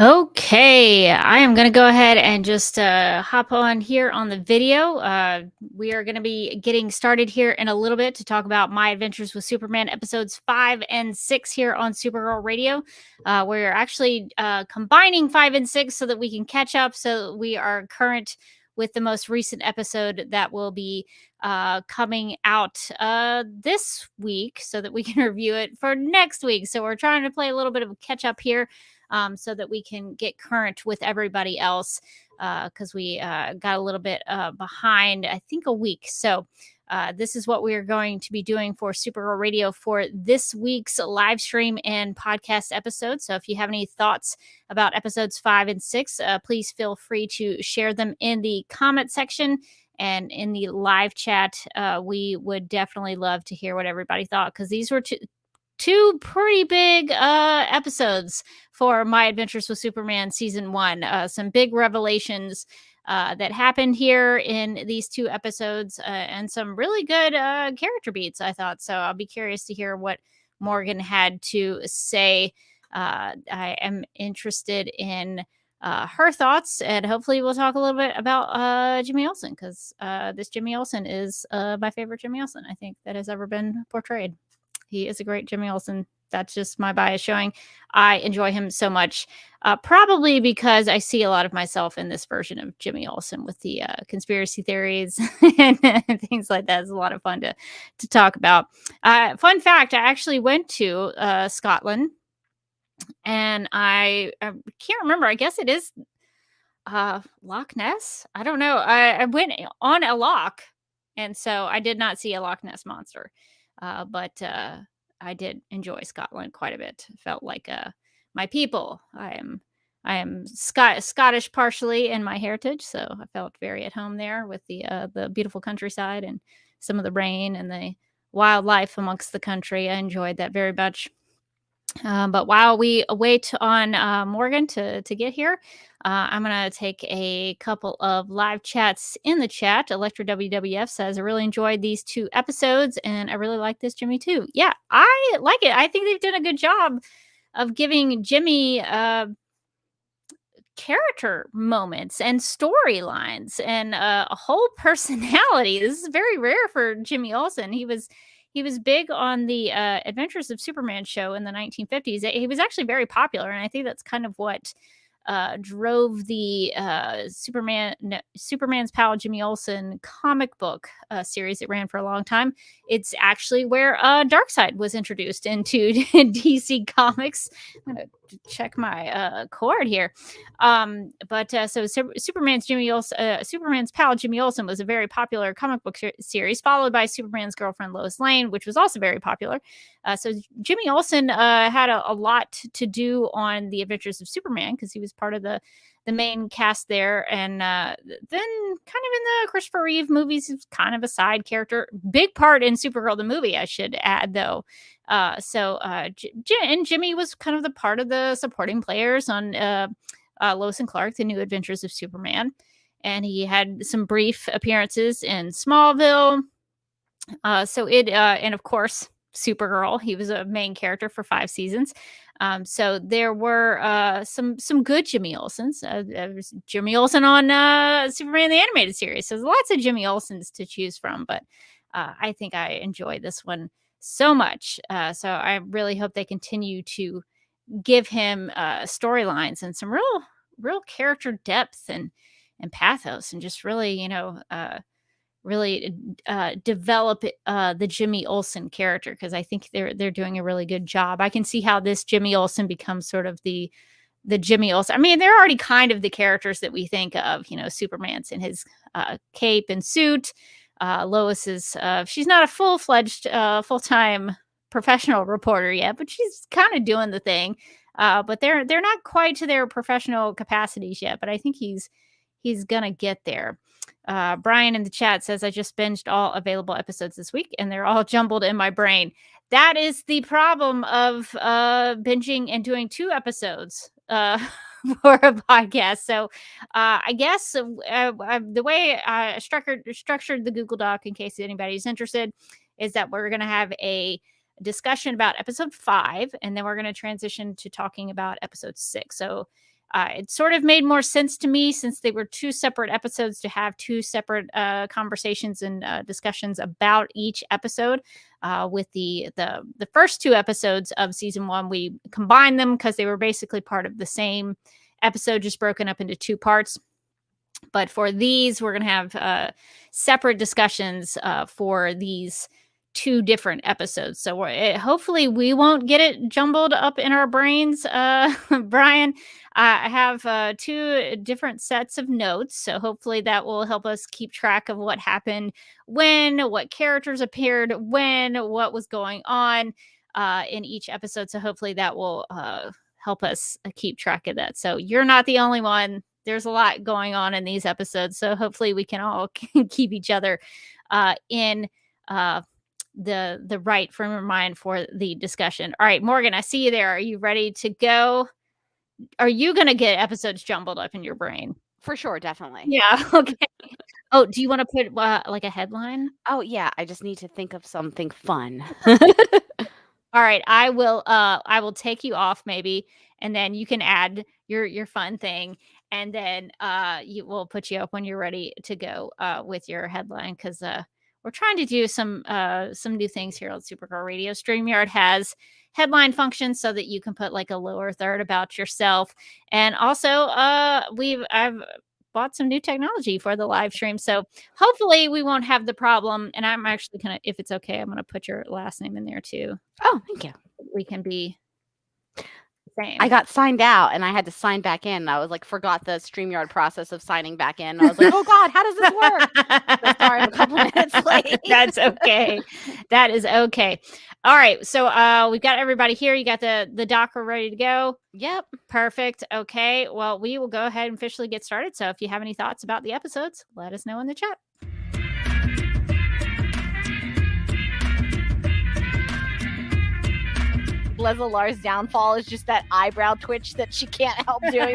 Okay, I am going to go ahead and just hop on here on the video. We are going to be getting started here in a little bit to talk about My Adventures with Superman episodes 5 and 6 here on Supergirl Radio. We're actually combining 5 and 6 so that we can catch up, so we are current with the most recent episode that will be coming out this week so that we can review it for next week. So we're trying to play a little bit of a catch up here. So that we can get current with everybody else, because we got a little bit behind, I think, a week. So this is what we are going to be doing for Supergirl Radio for this week's live stream and podcast episode. So if you have any thoughts about episodes 5 and 6, please feel free to share them in the comment section and in the live chat. We would definitely love to hear what everybody thought, because these were two pretty big episodes for My Adventures with Superman season 1. Some big revelations that happened here in these 2 episodes, and some really good character beats, I thought. So I'll be curious to hear what Morgan had to say. I am interested in her thoughts, and hopefully we'll talk a little bit about Jimmy Olsen, because this Jimmy Olsen is my favorite Jimmy Olsen, I think, that has ever been portrayed. He is a great Jimmy Olsen. That's just my bias showing. I enjoy him so much, probably because I see a lot of myself in this version of Jimmy Olsen with the conspiracy theories and things like that. It's a lot of fun to talk about. Fun fact, I actually went to Scotland, and I can't remember. I guess it is Loch Ness. I don't know. I went on a loch, and so I did not see a Loch Ness monster. But I did enjoy Scotland quite a bit. Felt like my people. I am Scottish partially in my heritage, so I felt very at home there with the beautiful countryside and some of the rain and the wildlife amongst the country. I enjoyed that very much. But while we wait on Morgan to get here, I'm going to take a couple of live chats in the chat. Electra WWF says, I really enjoyed these 2 episodes, and I really like this Jimmy too. Yeah, I like it. I think they've done a good job of giving Jimmy character moments and storylines and a whole personality. This is very rare for Jimmy Olsen. He was big on the Adventures of Superman show in the 1950s. He was actually very popular, and I think that's kind of what drove the Superman's Pal Jimmy Olsen comic book series that ran for a long time. It's actually where Darkseid was introduced into DC Comics. I'm going to check my cord here. So Superman's pal Jimmy Olsen was a very popular comic book series, followed by Superman's girlfriend Lois Lane, which was also very popular. So Jimmy Olsen had a lot to do on the Adventures of Superman because he was part of the main cast there, and then kind of in the Christopher Reeve movies, he's kind of a side character. Big part in Supergirl the movie, I should add, though. And Jimmy was kind of the part of the supporting players on Lois and Clark: The New Adventures of Superman, and he had some brief appearances in Smallville. And of course, Supergirl. He was a main character for 5 seasons. So there were some good Jimmy Olsens. There was Jimmy Olsen on Superman the Animated Series. So there's lots of Jimmy Olsens to choose from, but I think I enjoy this one so much. So I really hope they continue to give him storylines and some real character depth and pathos, and just really, develop the Jimmy Olsen character, because I think they're doing a really good job. I can see how this Jimmy Olsen becomes sort of the Jimmy Olsen. I mean, they're already kind of the characters that we think of. Superman's in his cape and suit. Lois is she's not a full-fledged full-time professional reporter yet, but she's kind of doing the thing. But they're not quite to their professional capacities yet. But I think he's gonna get there. Brian in the chat says, I just binged all available episodes this week and they're all jumbled in my brain. That is the problem of binging and doing 2 episodes for a podcast. So I guess the way I structured the Google Doc, in case anybody's interested, is that we're going to have a discussion about episode 5, and then we're going to transition to talking about episode 6. So it sort of made more sense to me, since they were 2 separate episodes, to have 2 separate conversations and discussions about each episode. With the first 2 episodes of season 1, we combined them because they were basically part of the same episode, just broken up into 2 parts. But for these, we're going to have separate discussions for these 2 different episodes. So hopefully we won't get it jumbled up in our brains. Brian, I have 2 different sets of notes, so hopefully that will help us keep track of what happened when, what characters appeared when, what was going on in each episode. So hopefully that will help us keep track of that. So you're not the only one. There's a lot going on in these episodes, so hopefully we can all keep each other in the right frame of mind for the discussion. All right, Morgan, I see you there. Are you ready to go? Are you going to get episodes jumbled up in your brain? For sure, definitely. Yeah, okay. Oh, do you want to put like a headline? Oh, yeah, I just need to think of something fun. All right, I will take you off maybe, and then you can add your fun thing, and then we'll put you up when you're ready to go with your headline, because we're trying to do some new things here on Supergirl Radio. StreamYard has headline functions so that you can put like a lower third about yourself. And also I've bought some new technology for the live stream. So hopefully we won't have the problem. And I'm actually gonna, if it's okay, I'm gonna put your last name in there too. Oh, thank you. We can be same. I got signed out and I had to sign back in. I was like, forgot the StreamYard process of signing back in. I was like, oh God, how does this work? So sorry, I'm a couple minutes late. That's okay. That is okay. All right. So we've got everybody here. You got the docker ready to go? Yep. Perfect. Okay. Well, we will go ahead and officially get started. So if you have any thoughts about the episodes, let us know in the chat. Leslalar's downfall is just that eyebrow twitch that she can't help doing.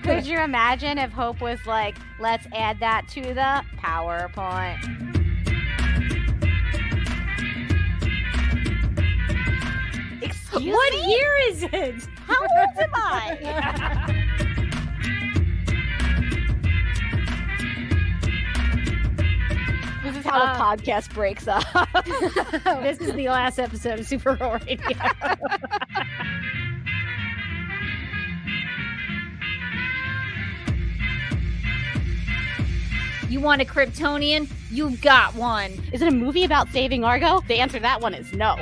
Could you imagine if Hope was like, let's add that to the PowerPoint? Excuse what me? year is it? How old am I? This is how a podcast breaks up. This is the last episode of Supergirl Radio. You want a Kryptonian? You got one. Is it a movie about saving Argo? The answer to that one is no.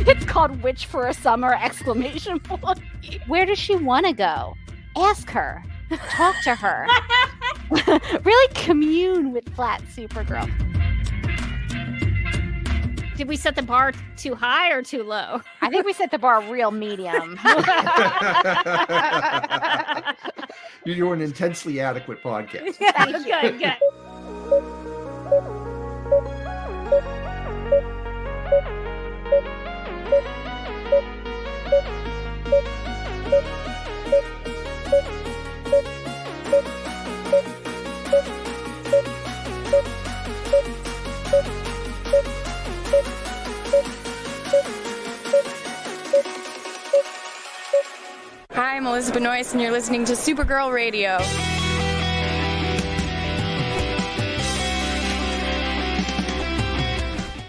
It's called Witch for a Summer! Exclamation point. Where does she want to go? Ask her. Talk to her. Really commune with flat Supergirl. Did we set the bar too high or too low? I think we set the bar real medium. You're doing an intensely adequate podcast. Good, good. Hi, I'm Elizabeth Noyce, and you're listening to Supergirl Radio.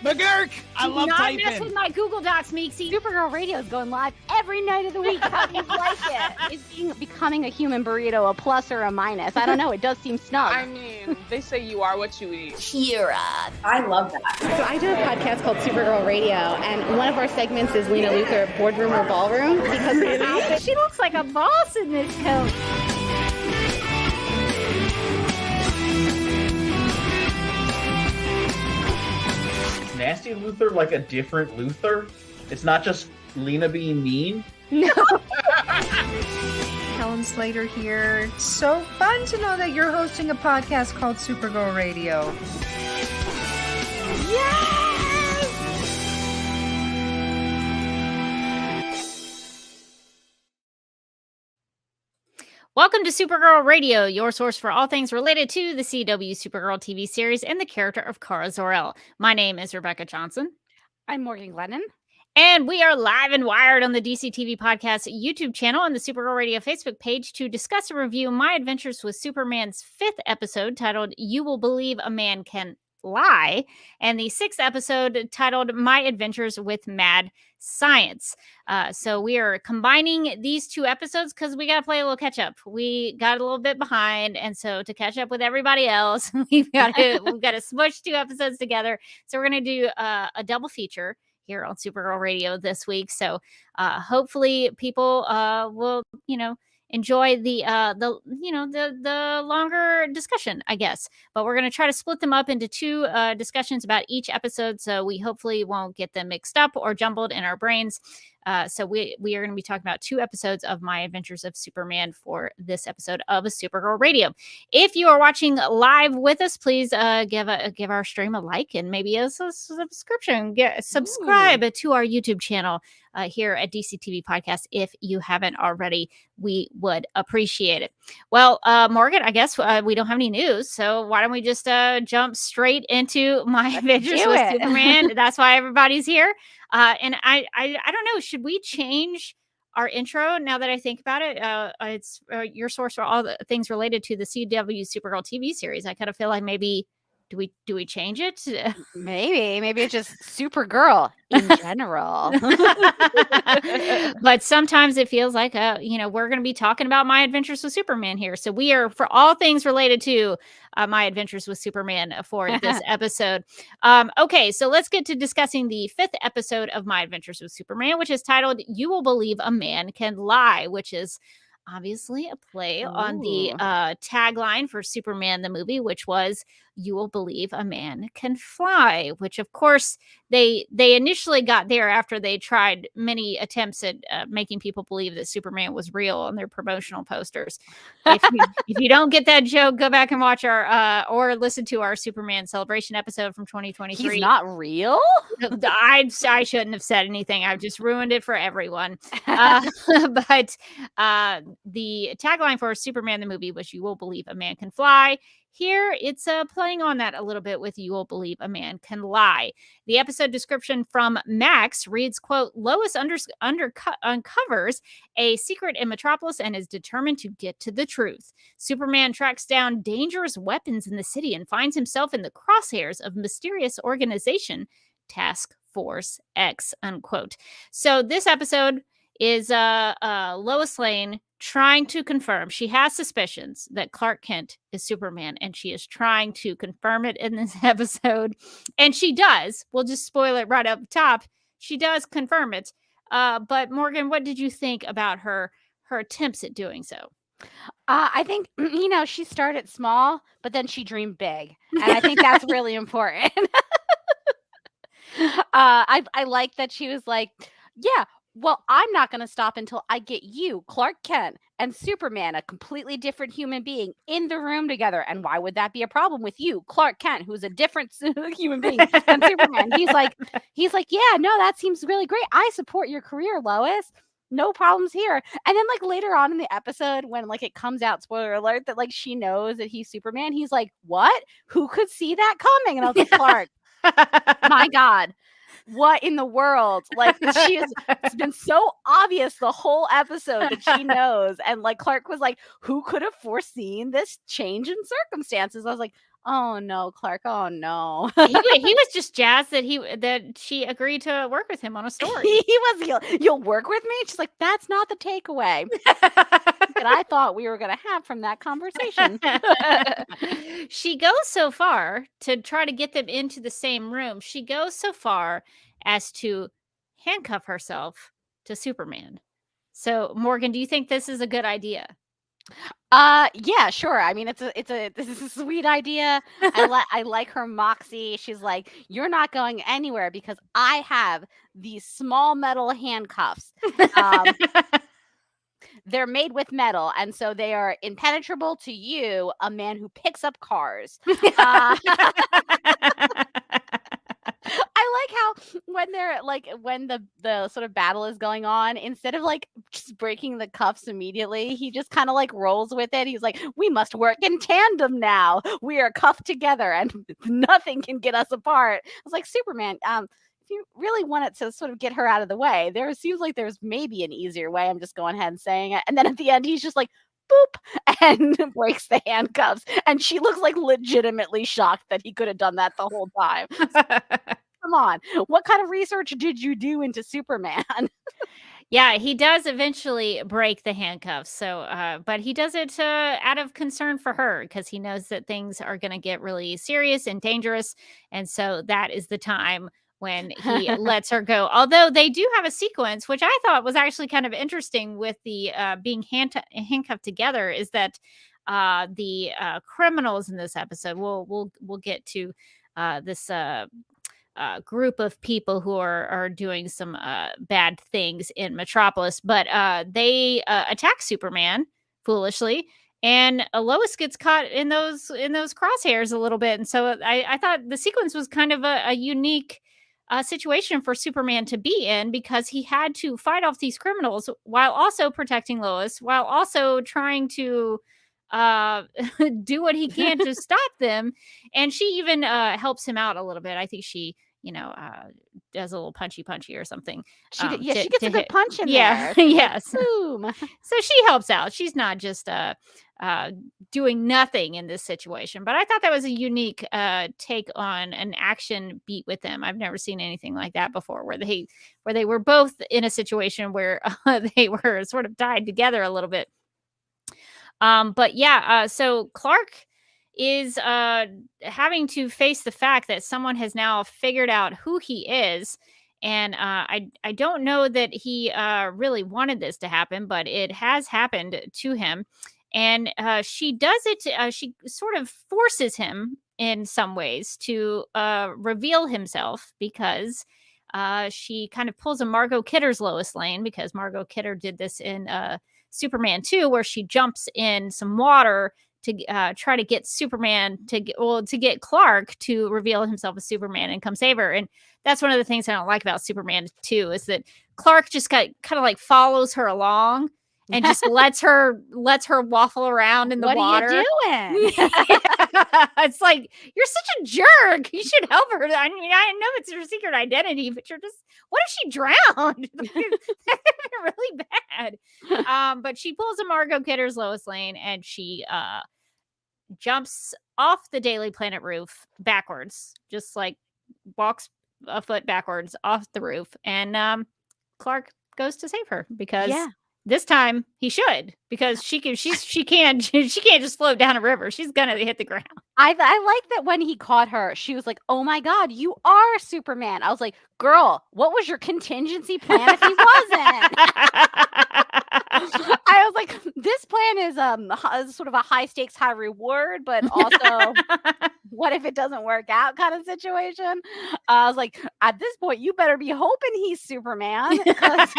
McGurk! I love Not typing. mess with my Google Docs, Meeksy. Supergirl Radio is going live every night of the week. How do you like it? Is becoming a human burrito a plus or a minus? I don't know. It does seem snug. I mean, they say you are what you eat. Kira. I love that. So I do a podcast called Supergirl Radio, and one of our segments is Lena Luthor, Boardroom or Ballroom, because her outfit. She looks like a boss in this coat. Nasty Luthor like a different Luthor? It's not just Lena being mean? No. Helen Slater here. So fun to know that you're hosting a podcast called Supergirl Radio. Welcome to Supergirl Radio, your source for all things related to the CW Supergirl TV series and the character of Kara Zor-El. My name is Rebecca Johnson. I'm Morgan Glennon. And we are live and wired on the DC TV Podcast YouTube channel and the Supergirl Radio Facebook page to discuss and review My Adventures with Superman's 5th episode titled You Will Believe a Man Can Lie, and the 6th episode titled My Adventures with Mad Science. So we are combining these two episodes because we got to play a little catch up. We got a little bit behind, and so to catch up with everybody else, we've got to smush two episodes together. So we're going to do a double feature here on Supergirl Radio this week. So hopefully people will, enjoy the longer discussion, I guess. But we're going to try to split them up into two discussions about each episode, so we hopefully won't get them mixed up or jumbled in our brains. So we are going to be talking about two episodes of My Adventures of Superman for this episode of Supergirl Radio. If you are watching live with us, please give our stream a like and maybe a subscription. Subscribe to our YouTube channel here at DCTV Podcast if you haven't already. We would appreciate it. Well, Morgan, I guess we don't have any news, so why don't we just jump straight into My Adventures with Superman? That's why everybody's here. And I don't know, should we change our intro now that I think about it? It's your source for all the things related to the CW Supergirl TV series. I kind of feel like maybe do we change it? Maybe it's just Supergirl in general. But sometimes it feels like we're going to be talking about My Adventures with Superman here. So we are for all things related to My Adventures with Superman for this episode. Okay, so let's get to discussing the 5th episode of My Adventures with Superman, which is titled You Will Believe a Man Can Lie, which is obviously a play on the tagline for Superman the movie, which was You Will Believe a Man Can Fly, which of course they initially got there after they tried many attempts at making people believe that Superman was real on their promotional posters. If you don't get that joke, go back and watch our or listen to our Superman celebration episode from 2023. He's not real? I shouldn't have said anything. I've just ruined it for everyone. But the tagline for Superman the movie was You Will Believe a Man Can Fly. Here, it's playing on that a little bit with You Will Believe a Man Can Lie. The episode description from Max reads, quote, Lois uncovers a secret in Metropolis and is determined to get to the truth. Superman tracks down dangerous weapons in the city and finds himself in the crosshairs of mysterious organization Task Force X, unquote. So this episode is Lois Lane trying to confirm. She has suspicions that Clark Kent is Superman, and she is trying to confirm it in this episode. And she does. We'll just spoil it right up top. She does confirm it. But Morgan, what did you think about her attempts at doing so? I think, she started small, but then she dreamed big. And I think that's really important. I like that she was like, yeah, well, I'm not going to stop until I get you, Clark Kent, and Superman, a completely different human being, in the room together. And why would that be a problem with you, Clark Kent, who's a different human being than Superman? He's like, yeah, no, that seems really great. I support your career, Lois. No problems here. And then like later on in the episode, when like it comes out, spoiler alert, that like she knows that he's Superman, he's like, what? Who could see that coming? And I was like, Clark, my God, what in the world? Like it's been so obvious the whole episode that she knows. And like Clark was like, who could have foreseen this change in circumstances? I was like, oh no, Clark, oh no. he was just jazzed that she agreed to work with him on a story. He was, you'll work with me? She's like, that's not the takeaway that I thought we were going to have from that conversation. She goes so far to try to get them into the same room. She goes so far as to handcuff herself to Superman. So, Morgan, do you think this is a good idea? Yeah, sure. I mean, this is a sweet idea. I like her moxie. She's like, you're not going anywhere because I have these small metal handcuffs. They're made with metal, and so they are impenetrable to you, a man who picks up cars. I like how when the sort of battle is going on, instead of like just breaking the cuffs immediately, he just kind of like rolls with it. He's like, we must work in tandem now. We are cuffed together and nothing can get us apart. I was like, Superman, if you really wanted to sort of get her out of the way, seems like there's maybe an easier way. I'm just going ahead and saying it. And then at the end, he's just like, boop, and breaks the handcuffs. And she looks like legitimately shocked that he could have done that the whole time. Come on. What kind of research did you do into Superman? Yeah, he does eventually break the handcuffs. So, but he does it out of concern for her because he knows that things are going to get really serious and dangerous. And so that is the time when he lets her go. Although they do have a sequence, which I thought was actually kind of interesting with the being handcuffed together, is that the criminals in this episode, we'll get to this group of people who are doing some bad things in Metropolis, but they attack Superman foolishly, and Lois gets caught in those crosshairs a little bit. And so I thought the sequence was kind of a unique situation for Superman to be in, because he had to fight off these criminals while also protecting Lois, while also trying to do what he can to stop them. And she even helps him out a little bit. I think she does a little punchy or something. She gets a good punch in there. Yes. Boom. So she helps out. She's not just doing nothing in this situation. But I thought that was a unique take on an action beat with them. I've never seen anything like that before, where they were both in a situation where they were sort of tied together a little bit. But yeah, so Clark is having to face the fact that someone has now figured out who he is. And I don't know that he really wanted this to happen, but it has happened to him. And she does it. She sort of forces him in some ways to reveal himself, because she kind of pulls a Margot Kidder's Lois Lane, because Margot Kidder did this in Superman 2, where she jumps in some water to try to get Superman to get Clark to reveal himself as Superman and come save her. And that's one of the things I don't like about Superman 2, is that Clark just kind of like follows her along and just lets her waffle around in the water. What are you doing? It's like, you're such a jerk. You should help her. I mean, I know it's her secret identity, but what if she drowned? That could be really bad. But she pulls a Margot Kidder's Lois Lane, and she jumps off the Daily Planet roof backwards, just like walks a foot backwards off the roof. And Clark goes to save her, because this time he should, because she can't just float down a river. She's gonna hit the ground. I like that when he caught her, she was like, "Oh my God, you are Superman." I was like, "Girl, what was your contingency plan if he wasn't?" I was like, "This plan is sort of a high stakes, high reward, but also, what if it doesn't work out kind of situation?" I was like, "At this point, you better be hoping he's Superman, because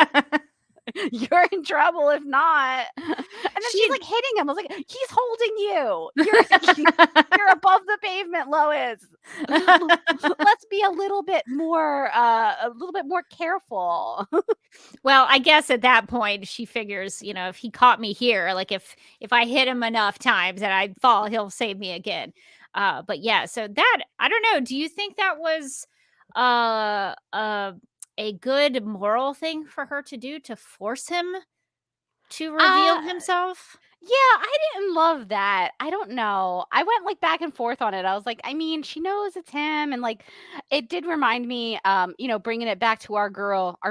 you're in trouble if not." And then she's like hitting him. I was like, "He's holding you. You're above the pavement, Lois. Let's be a little bit more careful." Well, I guess at that point she figures, if he caught me here, like if I hit him enough times and I fall, he'll save me again. But yeah, so that, I don't know. Do you think that was a good moral thing for her to do, to force him to reveal himself? Yeah, I didn't love that. I don't know. I went like back and forth on it. I was like, I mean, she knows it's him, and like, it did remind me, bringing it back to our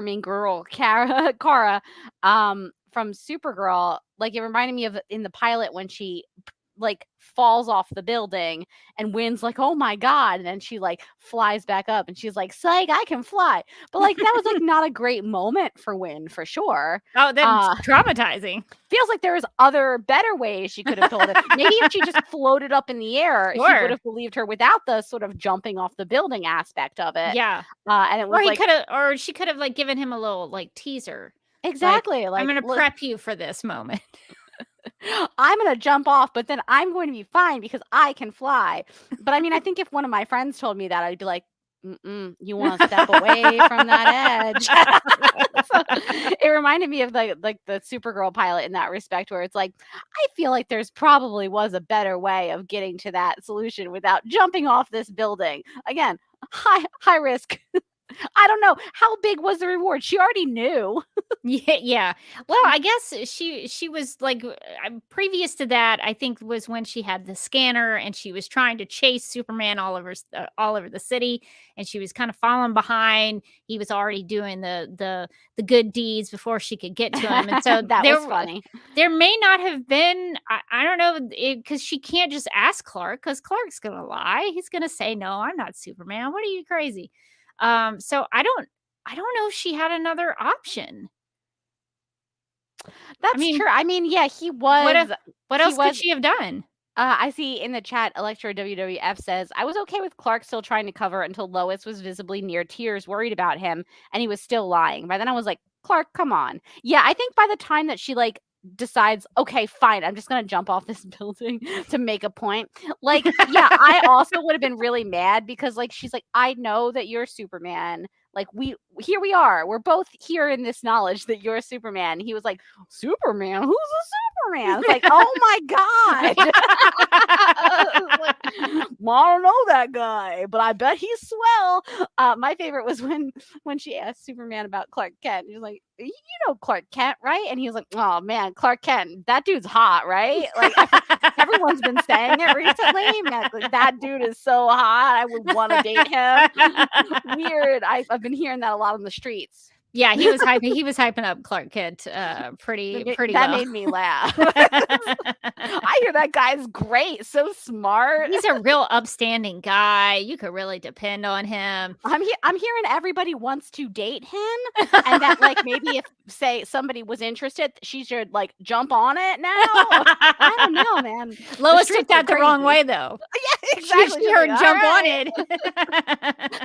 main girl, Kara, from Supergirl. Like, it reminded me of in the pilot when she like falls off the building and Wynn's like, "Oh my God," and then she like flies back up and she's like, "Psych, I can fly." But like, that was like not a great moment for Wynn, for sure. Oh, that's traumatizing. Feels like there was other better ways she could have told it. Maybe if she just floated up in the air, he would have believed her without the sort of jumping off the building aspect of it. Yeah. And it was or she could have like given him a little like teaser. Exactly. Like, I'm going to prep you for this moment. I'm going to jump off, but then I'm going to be fine because I can fly. But I mean, I think if one of my friends told me that, I'd be like, you want to step away from that edge. So, it reminded me of the Supergirl pilot in that respect, where it's like, I feel like there's probably was a better way of getting to that solution without jumping off this building. Again, high risk. I don't know. How big was the reward? She already knew. Yeah. Well, I guess she was like, previous to that, I think was when she had the scanner and she was trying to chase Superman all over the city, and she was kind of falling behind. He was already doing the good deeds before she could get to him, and so that was funny. There may not have been. I don't know, because she can't just ask Clark, because Clark's gonna lie. He's gonna say, "No, I'm not Superman. What are you, crazy?" So I don't know if she had another option. That's true. I mean, yeah, he was. What else could she have done? I see in the chat, Electra WWF says, "I was okay with Clark still trying to cover it until Lois was visibly near tears, worried about him, and he was still lying. By then I was like, Clark, come on." Yeah, I think by the time that she like decides, okay, fine, I'm just gonna jump off this building to make a point. Like, yeah, I also would have been really mad, because like, she's like, "I know that you're Superman. Like, here we are. We're both here in this knowledge that you're Superman." He was like, "Superman? Who's a Superman?" It's like, oh my God. Well, I don't know that guy, but I bet he's swell. My favorite was when she asked Superman about Clark Kent. He was like, "You know Clark Kent, right?" And he was like, "Oh man, Clark Kent, that dude's hot, right?" Like, everyone's been saying it recently. Man, like, that dude is so hot. I would want to date him. Weird. I've been hearing that a lot on the streets. Yeah, he was hyping up Clark Kent pretty That well. made me laugh. I hear that guy's great, so smart. He's a real upstanding guy. You could really depend on him. I'm hearing everybody wants to date him, and that like maybe if say somebody was interested, she should like jump on it now. I don't know, man. Lois took that the wrong way, though. Yeah, exactly. She heard jump on it.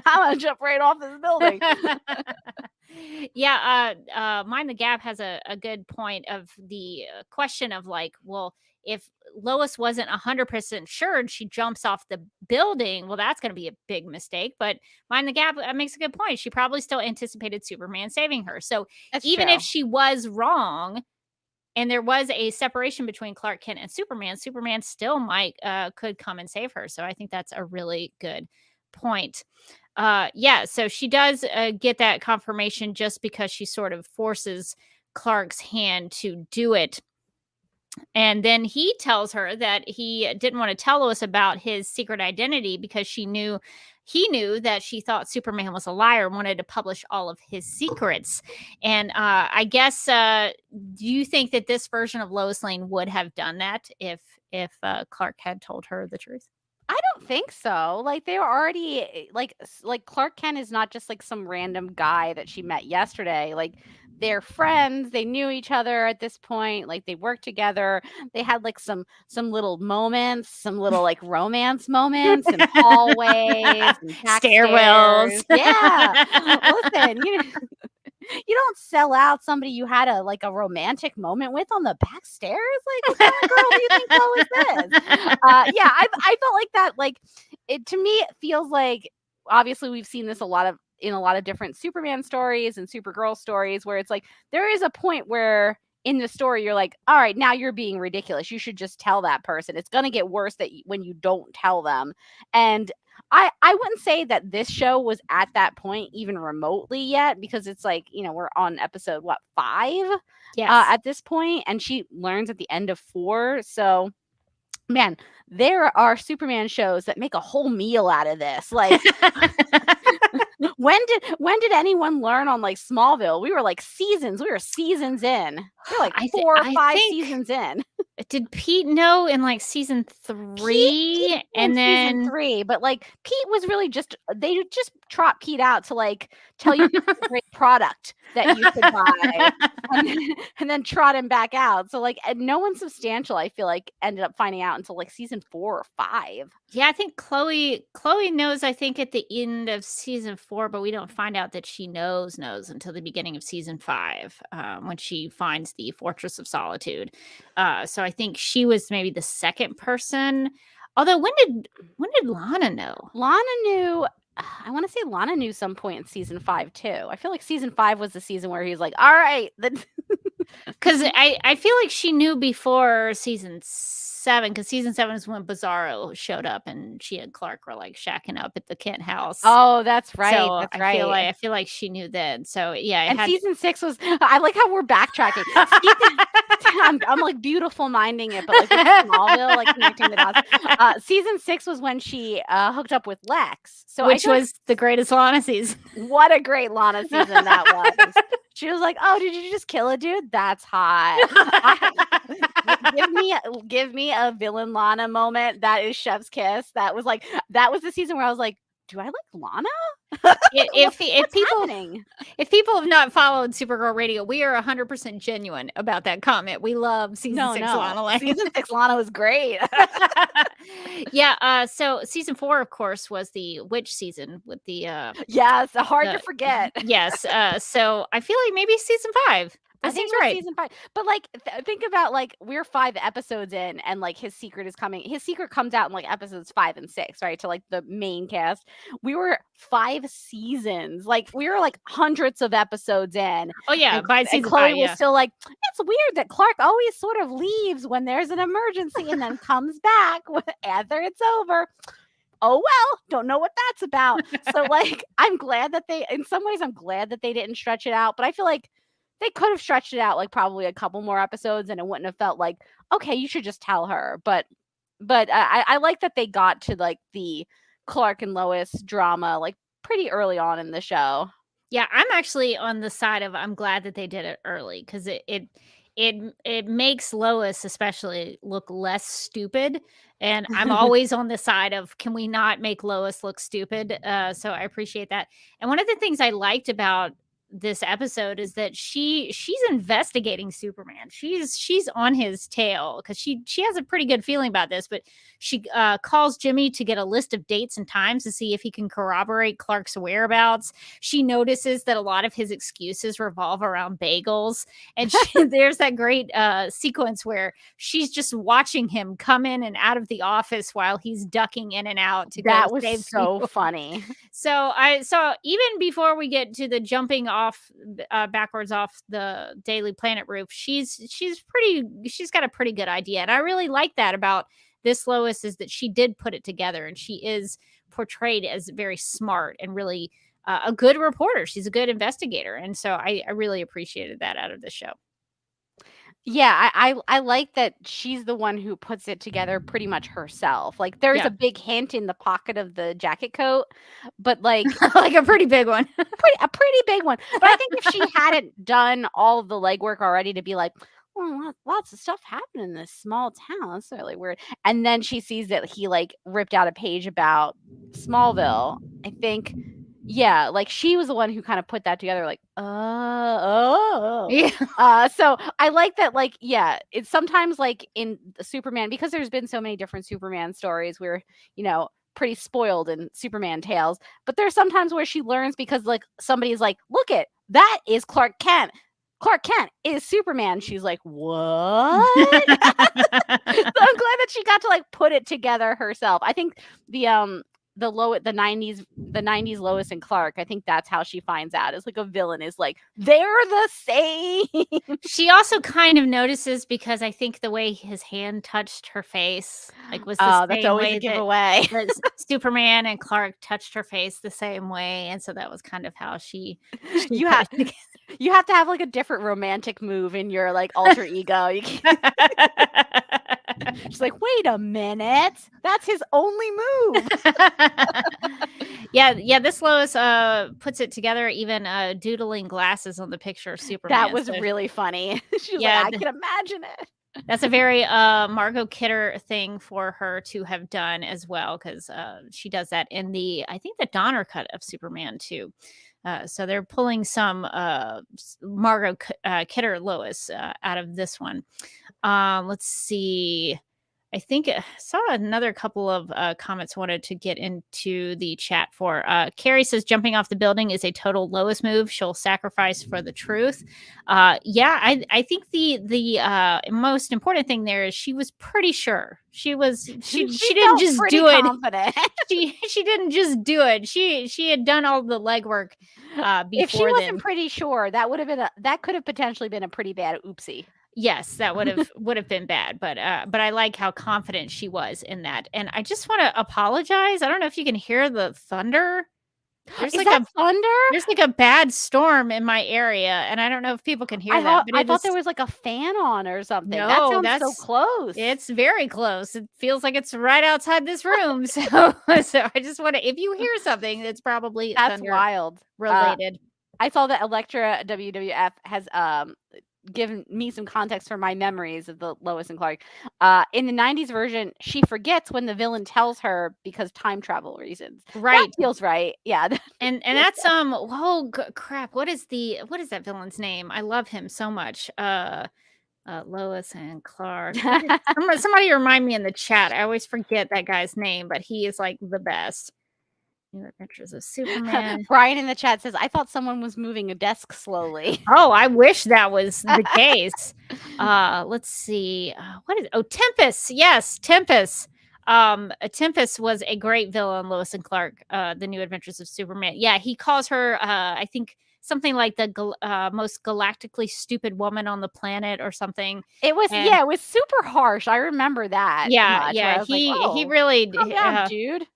I'm gonna jump right off this building. Yeah, Mind the Gap has a good point of the question of like, well, if Lois wasn't 100% sure and she jumps off the building, well, that's going to be a big mistake. But Mind the Gap makes a good point. She probably still anticipated Superman saving her. So That's even true. if she was wrong and there was a separation between Clark Kent and Superman still might could come and save her. So I think that's a really good point. Yeah, so she does get that confirmation just because she sort of forces Clark's hand to do it. And then he tells her that he didn't want to tell Lois about his secret identity because she knew he knew that she thought Superman was a liar and wanted to publish all of his secrets. And I guess, do you think that this version of Lois Lane would have done that if Clark had told her the truth? I don't think so. Like they were already like Clark Kent is not just like some random guy that she met yesterday. Like they're friends. They knew each other at this point. Like they worked together. They had like some little moments, some little like romance moments in hallways and back Stairwells. stairs. Yeah. Listen, you don't sell out somebody you had a romantic moment with on the back stairs. Like, what kind of girl do you think Lois is? Yeah, I felt like that. Like, it to me, it feels like obviously we've seen this in a lot of different Superman stories and Supergirl stories where it's like there is a point where in the story you're like, all right, now you're being ridiculous. You should just tell that person. It's gonna get worse when you don't tell them. And I wouldn't say that this show was at that point even remotely yet, because it's like, we're on episode 5 at this point, and she learns at the end of 4. So man, there are Superman shows that make a whole meal out of this. Like when did anyone learn on like Smallville? We were seasons in. We were like 4 or 5 seasons in. Did Pete know in like season 3? Pete and then season 3, but like Pete was really they just trot Pete out to like tell you it's a great product that you could buy and then trot him back out. So like no one substantial, I feel like, ended up finding out until like season 4 or 5. Yeah, I think Chloe knows, I think, at the end of season 4, but we don't find out that she knows until the beginning of season 5, when she finds the Fortress of Solitude. So I think she was maybe the second person. Although when did Lana know? Lana knew. I want to say Lana knew some point in season 5 too. I feel like season 5 was the season where he's like, all right. Because I feel like she knew before season 7, because season 7 is when Bizarro showed up and she and Clark were like shacking up at the Kent house. Oh, that's right. So that's right. I feel like she knew then. So yeah. And season 6 was, I like how we're backtracking. I'm like beautiful minding it, but like with Smallville, like connecting the dots. Season 6 was when she hooked up with Lex. So which was the greatest Lana season. What a great Lana season that was. She was like, "Oh, did you just kill a dude? That's hot." Give me a villain Lana moment. That is Chef's kiss. That was the season where I was like, "Do I like Lana?" If people have not followed Supergirl Radio, we are 100% genuine about that comment. We love season 6 Lana Lang. Season 6 Lana was great. Yeah. So season 4, of course, was the witch season with the yes, hard to forget. Yes. So I feel like maybe season 5. I think it was season 5. But like think about like we're 5 episodes in and like his secret is coming. His secret comes out in like episodes 5 and 6, right? To like the main cast. We were 5 seasons. Like we were like hundreds of episodes in. Oh yeah, by season 5. Chloe was still like, it's weird that Clark always sort of leaves when there's an emergency and then comes back after it's over. Oh, well, don't know what that's about. So like I'm glad that they didn't stretch it out, but I feel like they could have stretched it out like probably a couple more episodes and it wouldn't have felt like, okay, you should just tell her. But I like that they got to like the Clark and Lois drama like pretty early on in the show. Yeah, I'm actually on the side of I'm glad that they did it early, because it makes Lois especially look less stupid. And I'm always on the side of, can we not make Lois look stupid? So I appreciate that. And one of the things I liked about this episode is that she's investigating Superman. She's on his tail because she has a pretty good feeling about this, but she calls Jimmy to get a list of dates and times to see if he can corroborate Clark's whereabouts. She notices that a lot of his excuses revolve around bagels, and there's that great sequence where she's just watching him come in and out of the office while he's ducking in and out to that go was save so people. Funny. So even before we get to the jumping off backwards off the Daily Planet roof, she's got a pretty good idea, and I really like that about this Lois, is that she did put it together, and she is portrayed as very smart and really a good reporter. She's a good investigator, and so I really appreciated that out of the show. Yeah, I like that she's the one who puts it together pretty much herself. Like there's Yeah. a big hint in the pocket of the jacket coat, but like Like a pretty big one. a pretty big one. But I think if she hadn't done all of the legwork already to be like, well, lots of stuff happened in this small town. That's really weird. And then she sees that he like ripped out a page about Smallville. I think, yeah, like she was the one who kind of put that together. Like, oh. Yeah. So I like that. Like, yeah, it's sometimes like in the Superman, because there's been so many different Superman stories. We're, pretty spoiled in Superman tales, but there's sometimes where she learns because like somebody's like, look it, that is Clark Kent. Clark Kent is Superman. She's like, what? So I'm glad that she got to like put it together herself. I think the 90s Lois and Clark, I think that's how she finds out. It's like a villain is like, they're the same. She also kind of notices because I think the way his hand touched her face, like, was the That's same always way a giveaway. that Superman and Clark touched her face the same way, and so that was kind of how she You put have it together. you have to have like a different romantic move in your like alter ego. You can't. She's like, wait a minute, that's his only move. Yeah, this Lois puts it together, even doodling glasses on the picture of Superman. That was so really funny. She's Yeah, like, I can imagine it. that's a very Margot Kidder thing for her to have done as well, because she does that in I think the Donner cut of Superman too. So they're pulling some Margot Kidder Lois out of this one. Let's see. I think I saw another couple of comments wanted to get into the chat for. Carrie says jumping off the building is a total Lois move. She'll sacrifice for the truth. Yeah, I think the most important thing there is she was pretty sure. She didn't just do confident. it. She didn't just do it. She had done all the legwork before. If she wasn't pretty sure, that could have potentially been a pretty bad oopsie. Yes, that would have been bad, but I like how confident she was in that. And I just want to apologize. I don't know if you can hear the thunder. There's Is that thunder? There's like a bad storm in my area, and I don't know if people can hear I that. thought there was like a fan on or something. No, that sounds so close. It's very close. It feels like it's right outside this room. So I just want to. If you hear something, it's probably that's thunder wild related. I saw that Elektra WWF has given me some context for my memories of the Lois and Clark. In the 90s version, she forgets when the villain tells her because time travel reasons. Right. That feels right. Yeah. And that's crap. What is that villain's name? I love him so much. Lois and Clark. Somebody remind me in the chat. I always forget that guy's name, but he is like the best. New Adventures of Superman. Brian in the chat says, I thought someone was moving a desk slowly. Oh, I wish that was the case. Let's see. Tempest. Yes, Tempest. Tempest was a great villain, Lois and Clark, the New Adventures of Superman. Yeah, he calls her, I think, something like the most galactically stupid woman on the planet or something. It was super harsh. I remember that. Yeah. He really, calm down, dude.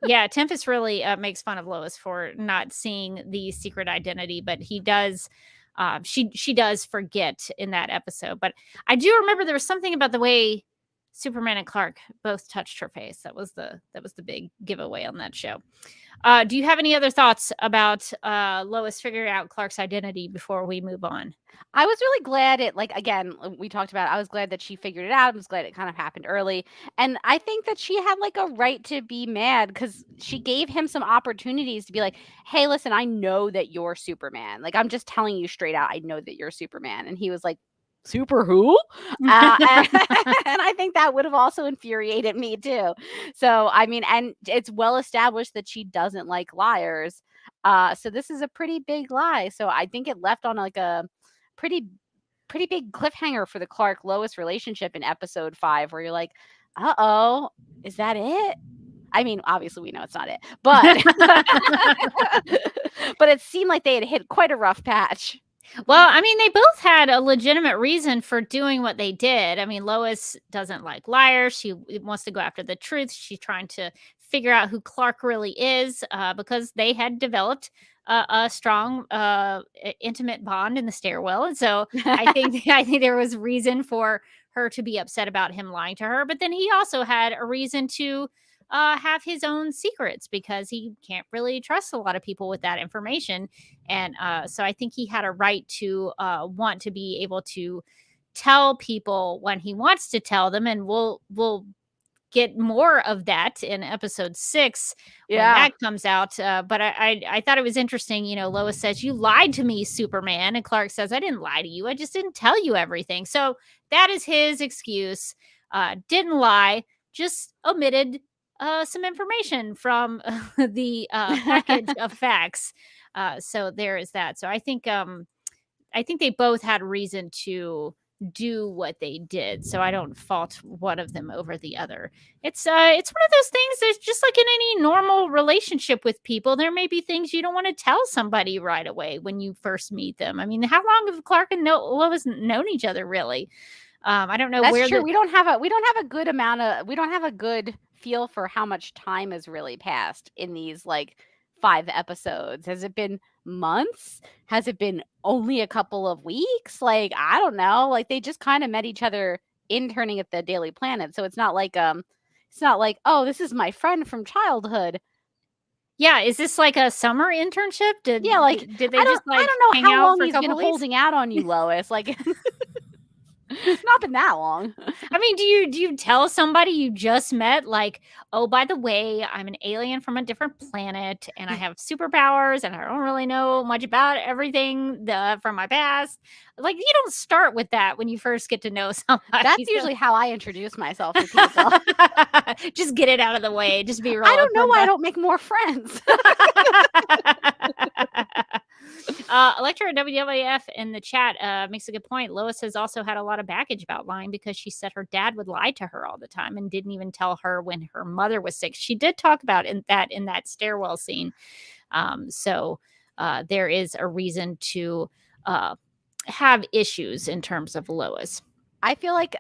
Yeah, Tempest really makes fun of Lois for not seeing the secret identity, but he does. She does forget in that episode. But I do remember there was something about the way Superman and Clark both touched her face. That was the big giveaway on that show. Do you have any other thoughts about Lois figuring out Clark's identity before we move on? I was really glad we talked about I was glad that she figured it out. I was glad it kind of happened early. And I think that she had like a right to be mad because she gave him some opportunities to be like, hey, listen, I know that you're Superman. Like, I'm just telling you straight out, I know that you're Superman. And he was like, super who? And I think that would have also infuriated me too. So, I mean, and it's well established that she doesn't like liars. So this is a pretty big lie. So I think it left on like a pretty big cliffhanger for the Clark Lois relationship in episode 5, where you're like, uh-oh, is that it? I mean, obviously we know it's not it, but but it seemed like they had hit quite a rough patch. Well, I mean, they both had a legitimate reason for doing what they did. I mean, Lois doesn't like liars. She wants to go after the truth. She's trying to figure out who Clark really is, because they had developed a strong, intimate bond in the stairwell, and so I think I think there was reason for her to be upset about him lying to her. But then he also had a reason to have his own secrets because he can't really trust a lot of people with that information, and so I think he had a right to want to be able to tell people when he wants to tell them, and we'll get more of that in episode 6 when that comes out. But I thought it was interesting. Lois says, "You lied to me, Superman," and Clark says, "I didn't lie to you. I just didn't tell you everything." So that is his excuse. Didn't lie, just omitted some information from the package of facts. So there is that. So I think they both had reason to do what they did, so I don't fault one of them over the other. It's one of those things that's just like in any normal relationship with people. There may be things you don't want to tell somebody right away when you first meet them. I mean, how long have Clark and Lois known each other, really? I don't know. That's true. We don't have a good feel for how much time has really passed in these like 5 episodes. Has it been months? Has it been only a couple of weeks? Like, I don't know. Like, they just kind of met each other interning at the Daily Planet. So it's not like oh, this is my friend from childhood. Yeah, is this like a summer internship? Did they I just don't like know hang how out long for a he's been couple weeks? holding out on you, Lois. Like, it's not been that long. I mean, do you tell somebody you just met, like, "Oh, by the way, I'm an alien from a different planet, and I have superpowers, and I don't really know much about everything from my past." Like, you don't start with that when you first get to know somebody. That's usually how I introduce myself to people. Just get it out of the way. Just be real. I don't know why I don't make more friends. Electra WWF in the chat makes a good point. Lois has also had a lot of baggage about lying because she said her dad would lie to her all the time and didn't even tell her when her mother was sick. She did talk about in that stairwell scene. So there is a reason to have issues in terms of Lois. I feel like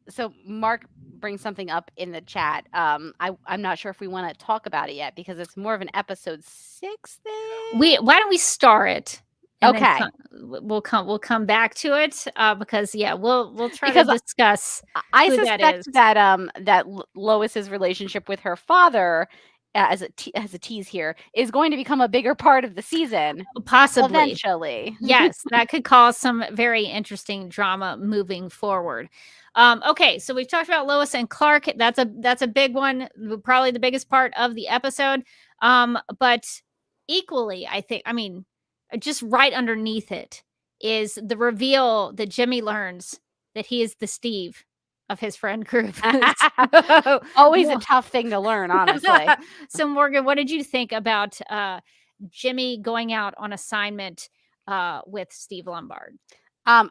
so Mark brings something up in the chat. I'm not sure if we want to talk about it yet because it's more of an episode 6 thing. Why don't we star it? And okay. We'll come back to it because we'll try to discuss. I suspect that Lois's relationship with her father, as a tease here, is going to become a bigger part of the season. Possibly. Eventually. Yes, that could cause some very interesting drama moving forward. Okay, so we've talked about Lois and Clark. That's a big one, probably the biggest part of the episode. But equally, just right underneath it is the reveal that Jimmy learns that he is the Steve of his friend group. Always a tough thing to learn, honestly. So Morgan, what did you think about Jimmy going out on assignment with Steve Lombard?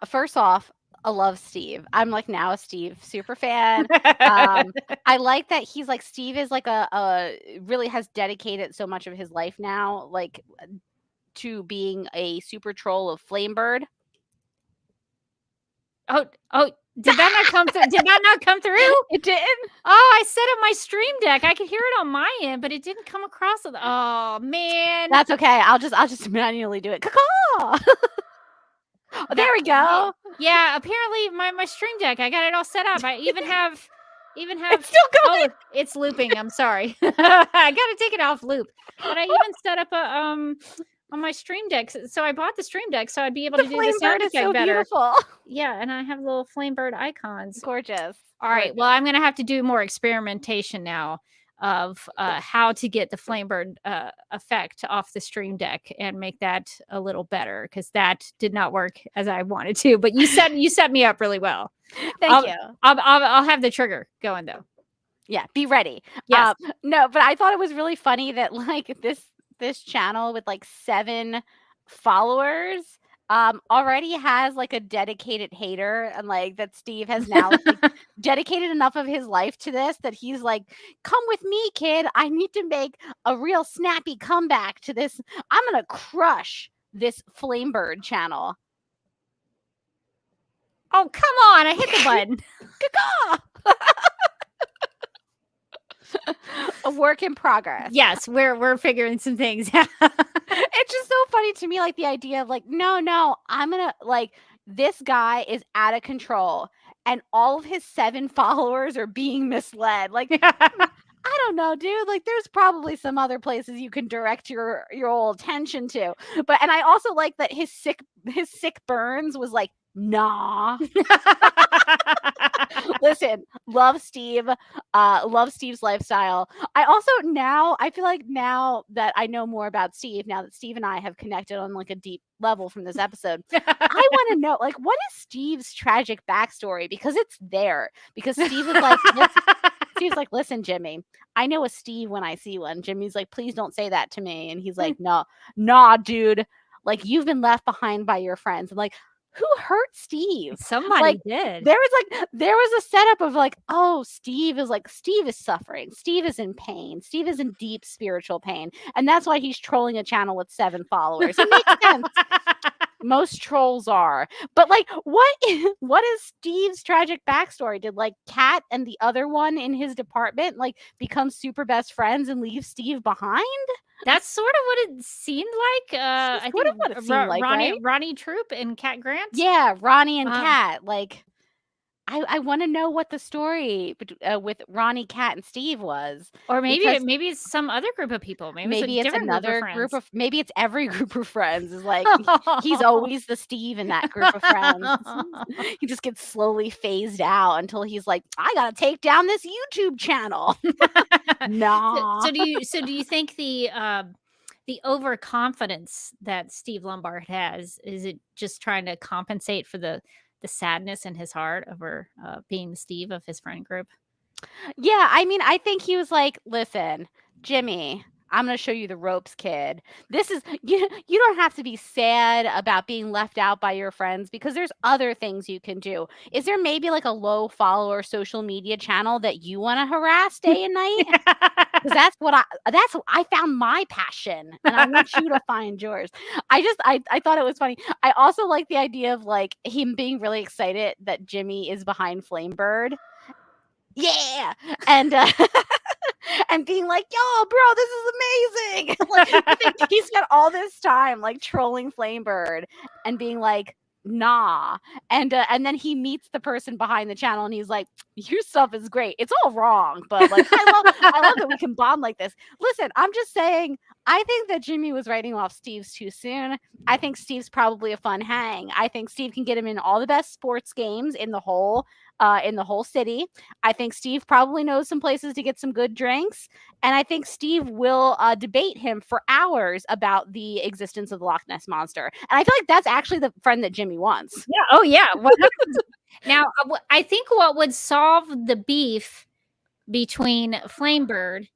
First off, I love Steve. I'm like now a Steve super fan. I like that he's like Steve is like a really has dedicated so much of his life now, like to being a super troll of Flamebird. Oh, did that not come through? Did that not come through? It didn't. Oh, I set up my stream deck. I could hear it on my end, but it didn't come across. Oh man, that's okay. I'll just manually do it. Caw-caw! Oh, there we go. Yeah, apparently my stream deck, I got it all set up. I even have it's still going. Oh, it's looping. I'm sorry. I gotta take it off loop. But I even set up a on my stream deck. So I bought the stream deck so I'd be able to do the sound effect better. Beautiful. Yeah, and I have little Flamebird icons. Gorgeous. All right. Well, I'm gonna have to do more experimentation now of how to get the Flamebird effect off the stream deck and make that a little better because that did not work as I wanted to. But you set me up really well. Thank you. I'll have the trigger going though. Yeah, be ready. Yes. No, but I thought it was really funny that like this channel with like 7 followers already has like a dedicated hater, and like that Steve has now like, dedicated enough of his life to this that he's like, come with me, kid. I need to make a real snappy comeback to this. I'm gonna crush this Flamebird channel. Oh, come on. I hit the button. A work in progress. Yes, we're figuring some things out. It's just so funny to me, like the idea of like, no, I'm gonna like this guy is out of control, and all of his 7 followers are being misled. Like, I don't know, dude. Like, there's probably some other places you can direct your whole attention to. But and I also like that his sick burns was like, nah. Listen, love Steve. Love Steve's lifestyle. I feel like now that I know more about Steve, now that Steve and I have connected on like a deep level from this episode, I want to know, like, what is Steve's tragic backstory? Because it's there. Because Steve is like, Steve's like, listen, Jimmy, I know a Steve when I see one. Jimmy's like, please don't say that to me. And he's like, no, nah, dude. Like, you've been left behind by your friends. And like, who hurt Steve? Somebody like, did. There was a setup of like, oh, Steve is suffering. Steve is in pain. Steve is in deep spiritual pain. And that's why he's trolling a channel with 7 followers. It makes sense. Most trolls are. But like, what is Steve's tragic backstory? Did like Kat and the other one in his department like become super best friends and leave Steve behind? That's sort of what it seemed like. I think what it seemed like, right? Ronnie Troop and Kat Grant. Yeah, Ronnie and Kat. Like, I want to know what the story with Ronnie, Kat, and Steve was. Or maybe it's some other group of people. Maybe it's another group of maybe it's every group of friends. Is like he's always the Steve in that group of friends. He just gets slowly phased out until he's like, I gotta take down this YouTube channel. Nah. So do you think the overconfidence that Steve Lombard has, is it just trying to compensate for the sadness in his heart over being the Steve of his friend group? Yeah, I mean, I think he was like, listen, Jimmy, I'm going to show you the ropes, kid. This is, you don't have to be sad about being left out by your friends because there's other things you can do. Is there maybe like a low follower social media channel that you want to harass day and night? Because that's what I found my passion, and I want you to find yours. I thought it was funny. I also like the idea of like him being really excited that Jimmy is behind Flamebird. Yeah. And and being like, yo, bro, this is amazing. Like, he spent all this time like trolling Flamebird and being like, nah. And then he meets the person behind the channel and he's like, your stuff is great. It's all wrong, but like I love that we can bond like this. Listen, I'm just saying, I think that Jimmy was writing off Steve's too soon. I think Steve's probably a fun hang. I think Steve can get him in all the best sports games in the whole city. I think Steve probably knows some places to get some good drinks. And I think Steve will debate him for hours about the existence of the Loch Ness Monster. And I feel like that's actually the friend that Jimmy wants. Yeah. Oh, yeah. Now, I think what would solve the beef between Flamebird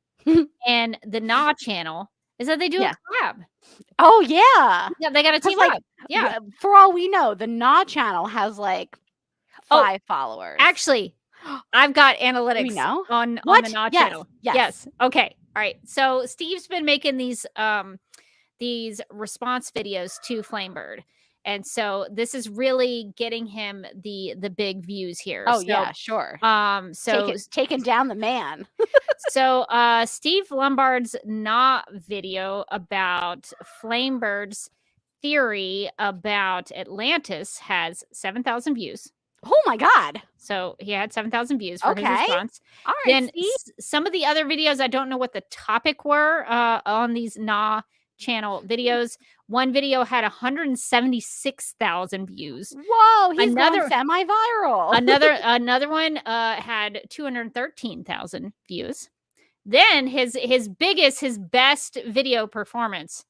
and the Nah channel is that they do a collab. Oh, yeah. Yeah, they got to team up. Yeah. For all we know, the Nah channel has like 5 followers. Actually, I've got analytics on the Nah channel. Yes. Okay. All right. So Steve's been making these response videos to Flamebird. And so this is really getting him the big views here. Oh, yeah, sure. So taking down the man. So Steve Lombard's Nah video about Flamebird's theory about Atlantis has 7,000 views. Oh my God. So he had 7,000 views for his response. All right. Then some of the other videos, I don't know what the topic were on these Nah channel videos. One video had 176,000 views. Whoa, he's going semi-viral. Another one had 213,000 views. Then his best video performance,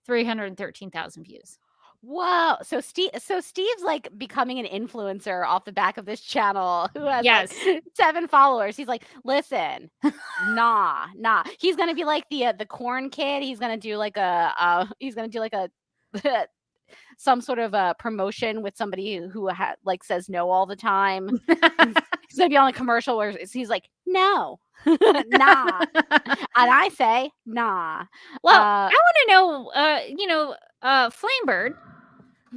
313,000 views. Whoa. So Steve's like becoming an influencer off the back of this channel who has like 7 followers. He's like, listen, nah. He's gonna be like the corn kid. He's gonna do like a some sort of a promotion with somebody who like says no all the time. He's gonna be on a commercial where he's like, no. Nah. And I say nah. Well, I want to know Flamebird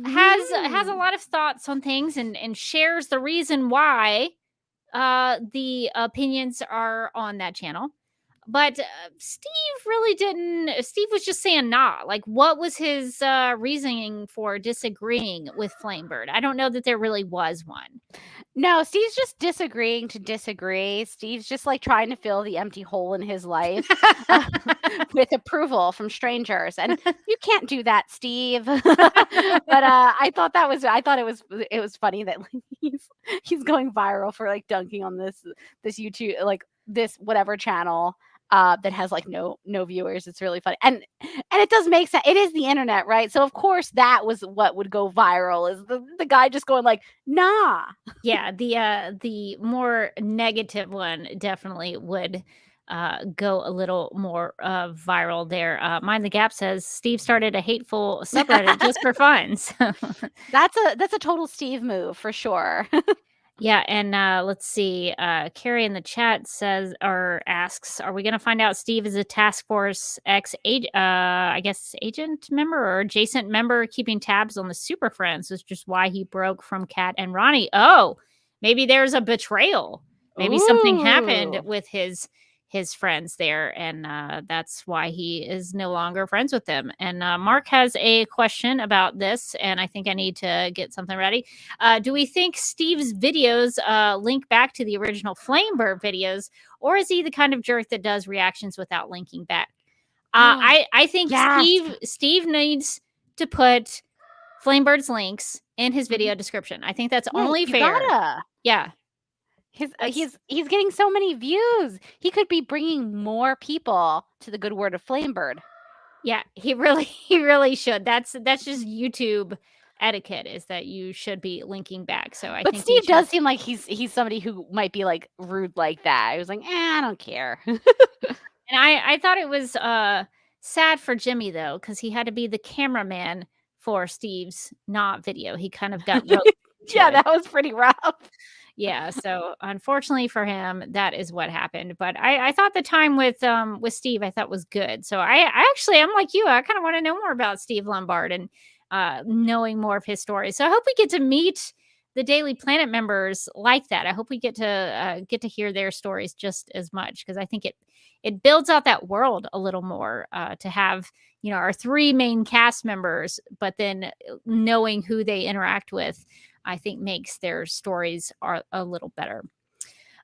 has a lot of thoughts on things and shares the reason why the opinions are on that channel. But Steve really didn't. Steve was just saying nah. Like, what was his reasoning for disagreeing with Flamebird? I don't know that there really was one. No, Steve's just disagreeing to disagree. Steve's just like trying to fill the empty hole in his life with approval from strangers, and you can't do that, Steve. But I thought it was funny that like, he's going viral for like dunking on this YouTube, like this whatever channel that has like no viewers. It's really funny, and it does make sense. It is the internet, right? So of course that was what would go viral, is the guy just going like, nah. Yeah, the more negative one definitely would go a little more viral there. Mind the Gap says Steve started a hateful subreddit just for fun. So That's a total Steve move for sure. yeah, and let's see. Carrie in the chat says or asks, "Are we going to find out Steve is a Task Force X I guess agent member or adjacent member keeping tabs on the Super Friends, which is why he broke from Kat and Ronnie? Oh, maybe there's a betrayal. Maybe something happened Ooh. with his friends there, and that's why he is no longer friends with them." And Mark has a question about this, and I think I need to get something ready. Do we think Steve's videos link back to the original Flamebird videos, or is he the kind of jerk that does reactions without linking back? I think Yes. Steve needs to put Flamebird's links in his video description. I think that's Yeah, only you fair. gotta. Yeah. He's getting so many views. He could be bringing more people to the good word of Flamebird. Yeah, he really should. That's just YouTube etiquette, is that you should be linking back. So I But think Steve does seem like he's somebody who might be like rude like that. He was like, I don't care. and I thought it was sad for Jimmy though, because he had to be the cameraman for Steve's not video. He kind of got roped into Yeah, it. that was pretty rough. Yeah, so unfortunately for him, that is what happened. But I thought the time with Steve I thought was good. So I actually, I'm like you. I kind of want to know more about Steve Lombard and knowing more of his story. So I hope we get to meet the Daily Planet members like that. I hope we get to hear their stories just as much, because I think it builds out that world a little more to have, our three main cast members, but then knowing who they interact with, I think makes their stories are a little better.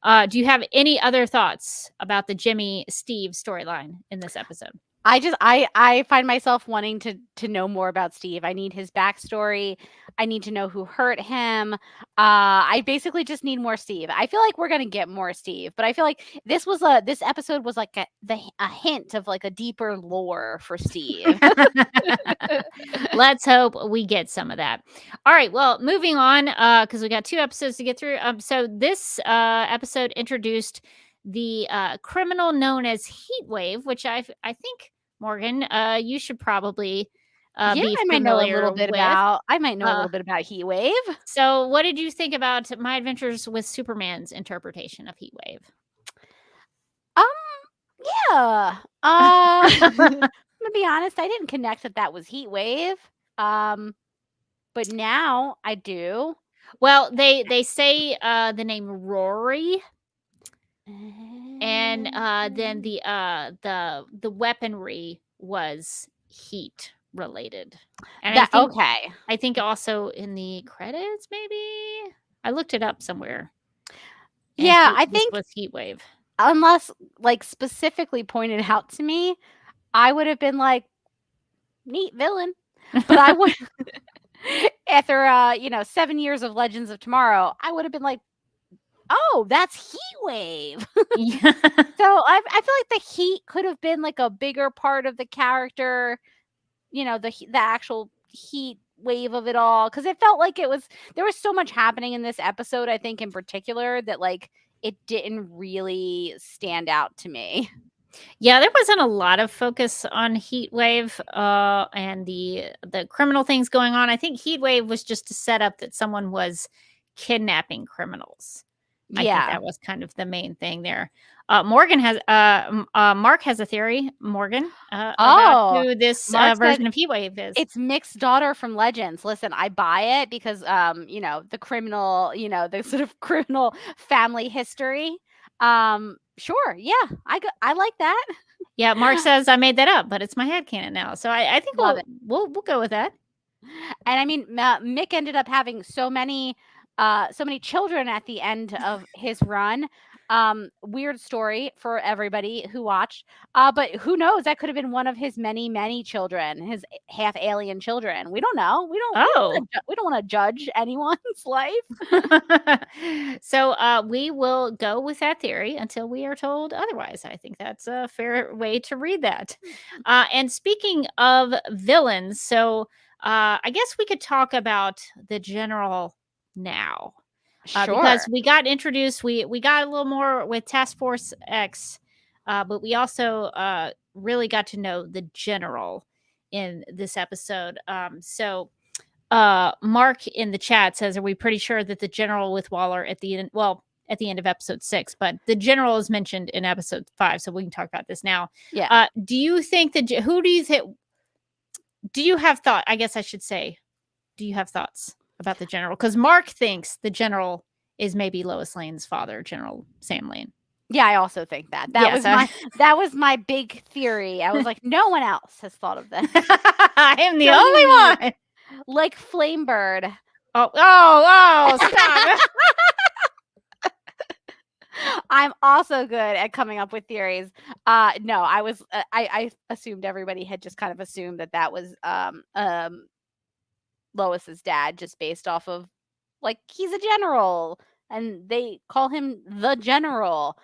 Do you have any other thoughts about the Jimmy Steve storyline in this episode? I find myself wanting to know more about Steve. I need his backstory. I need to know who hurt him. I basically just need more Steve. I feel like we're gonna get more Steve, but I feel like this episode was like a hint of like a deeper lore for Steve. Let's hope we get some of that. All right, well, moving on, because we got 2 episodes to get through. So this episode introduced the criminal known as Heatwave, which I think, Morgan, you should probably be I might know a familiar little bit with. about. I might know a little bit about Heatwave. So what did you think about My Adventures with Superman's interpretation of Heatwave? Yeah. I'm gonna be honest. I didn't connect that was Heatwave. But now I do. Well, they say the name Rory, and then the weaponry was heat related. And okay. I think also in the credits, maybe I looked it up somewhere. Yeah, I think this was Heatwave. Unless like specifically pointed out to me, I would have been like, neat villain. But I would after 7 years of Legends of Tomorrow, I would have been like, oh, that's Heatwave. Yeah. So I feel like the heat could have been like a bigger part of the character, the actual heat wave of it all, because it felt like there was so much happening in this episode, I think in particular, that like it didn't really stand out to me. Yeah, there wasn't a lot of focus on Heatwave and the criminal things going on. I think Heatwave was just to set up that someone was kidnapping criminals. I think that was kind of the main thing there. Morgan has Mark has a theory, Morgan, about who this version of Heatwave is. It's Mick's daughter from Legends. Listen, I buy it because the criminal, the sort of criminal family history. Sure. Yeah. I like that. Yeah, Mark says I made that up, but it's my headcanon now. So I think Love we'll go with that. And I mean, Mick ended up having so many children at the end of his run. Weird story for everybody who watched. But who knows? That could have been one of his many, many children, his half alien children. We don't know. We don't want to judge anyone's life. So we will go with that theory until we are told otherwise. I think that's a fair way to read that. And speaking of villains, so I guess we could talk about the general now. Because we got introduced, we got a little more with Task Force X, but we also really got to know the general in this episode. So Mark in the chat says, "Are we pretty sure that the general with Waller at the end? Well, at the end of episode 6, but the general is mentioned in episode 5, so we can talk about this now. Yeah. Do you think who do you think? Do you have thought? I guess I should say, do you have thoughts about the general? Because Mark thinks the general is maybe Lois Lane's father, General Sam Lane. Yeah, I also think that. That was my big theory. I was like, no one else has thought of this. I am the only one. Like Flamebird. Oh, stop. I'm also good at coming up with theories. No, I assumed everybody had just kind of assumed that was Lois's dad, just based off of, like, he's a general and they call him the General,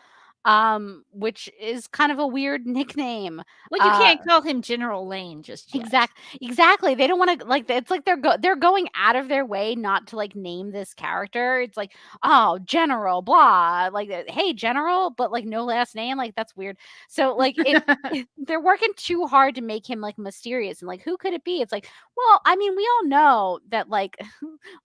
which is kind of a weird nickname. Well, you can't call him General Lane just yet. Exactly. They don't want to, like, it's like they're going out of their way not to, like, name this character. It's like, oh, General blah, like, hey, General, but, like, no last name. Like, that's weird. So, like, they're working too hard to make him, like, mysterious and, like, who could it be? It's like, well, I mean, we all know that, like,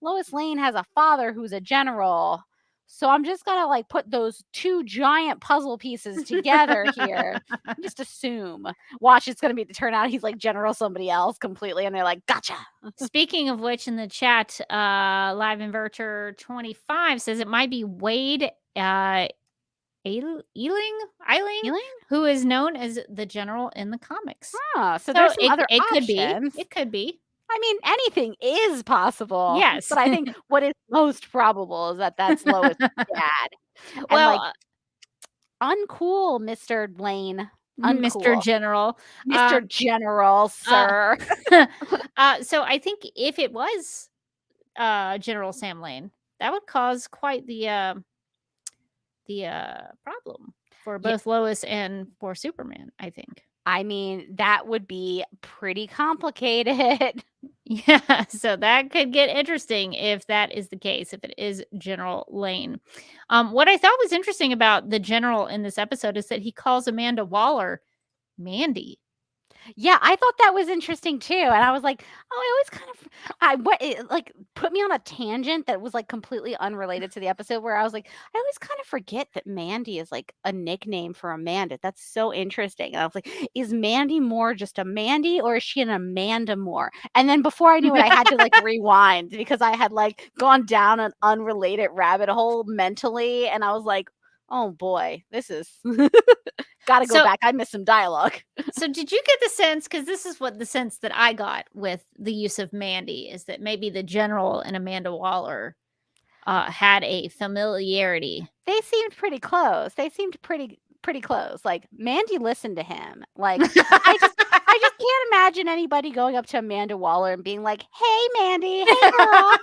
Lois Lane has a father who's a general. So I'm just gonna, like, put those two giant puzzle pieces together here. Just assume. Watch, it's gonna turn out he's, like, General somebody else completely, and they're like, gotcha. Speaking of which, in the chat, Live Inverter 25 says it might be Wade Eiling, who is known as the General in the comics. So there's some other it options. It could be. I mean, anything is possible. Yes. But I think what is most probable is that that's Lois' dad. And, well, like, uncool, Mr. Lane. Mr. General. Mr. General, sir. So I think if it was General Sam Lane, that would cause quite the problem for both Lois and for Superman, I think. I mean, that would be pretty complicated. Yeah, so that could get interesting if that is the case, if it is General Lane. What I thought was interesting about the General in this episode is that he calls Amanda Waller Mandy. Yeah, I thought that was interesting too, and I was like, oh, it was like, put me on a tangent that was, like, completely unrelated to the episode, where I was like, I always kind of forget that Mandy is, like, a nickname for Amanda. That's so interesting. And I was like, is Mandy Moore just a Mandy, or is she an Amanda Moore? And then before I knew it, I had to, like, rewind, because I had, like, gone down an unrelated rabbit hole mentally, and I was like, oh boy, this is gotta go back. I missed some dialogue. So did you get the sense, because this is what the sense that I got with the use of Mandy, is that maybe the General and Amanda Waller had a familiarity. They seemed pretty close. Pretty close. Like, Mandy listened to him. Like, I just can't imagine anybody going up to Amanda Waller and being like, hey, Mandy, hey, girl.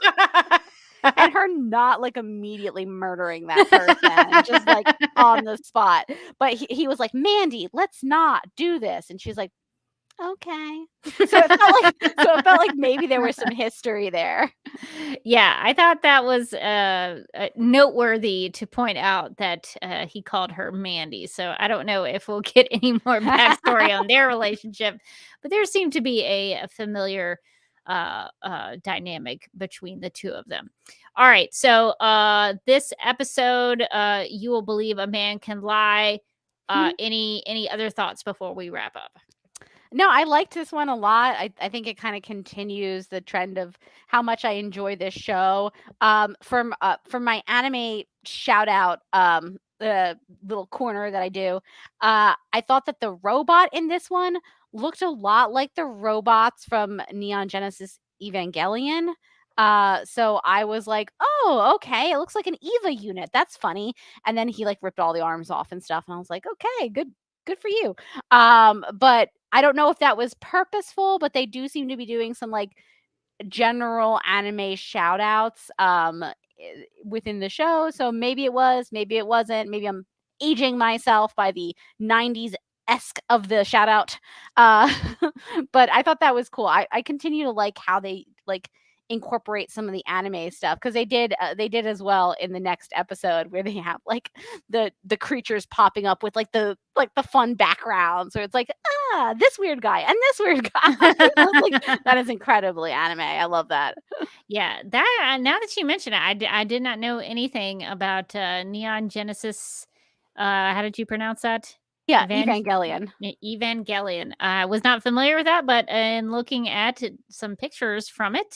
And her not, like, immediately murdering that person, just, like, on the spot. But he was like, Mandy, let's not do this. And she's like, okay. So it felt like maybe there was some history there. Yeah, I thought that was noteworthy to point out that he called her Mandy. So I don't know if we'll get any more backstory on their relationship, but there seemed to be a familiar dynamic between the two of them. All right, so this episode, You Will Believe a Man Can Lie. Any other thoughts before we wrap up? No, I liked this one a lot. I think it kind of continues the trend of how much I enjoy this show. From my anime shout out, little corner that I do. I thought that the robot in this one looked a lot like the robots from Neon Genesis Evangelion. So I was like, oh, okay, it looks like an Eva unit. That's funny. And then he like ripped all the arms off and stuff, and I was like, okay, good for you. But I don't know if that was purposeful, but they do seem to be doing some like general anime shout outs within the show. So maybe it was, maybe it wasn't. Maybe I'm aging myself by the 90s esque of the shout out. But I thought that was cool. I continue to like how they like incorporate some of the anime stuff, because they did as well in the next episode where they have like the creatures popping up with like the fun backgrounds, so it's like this weird guy and this weird guy. I was like, that is incredibly anime. I love that. Yeah, that now that you mention it, I did not know anything about Neon Genesis. How did you pronounce that? Yeah, Evan- Evangelion. Evangelion. I was not familiar with that, but in looking at some pictures from it,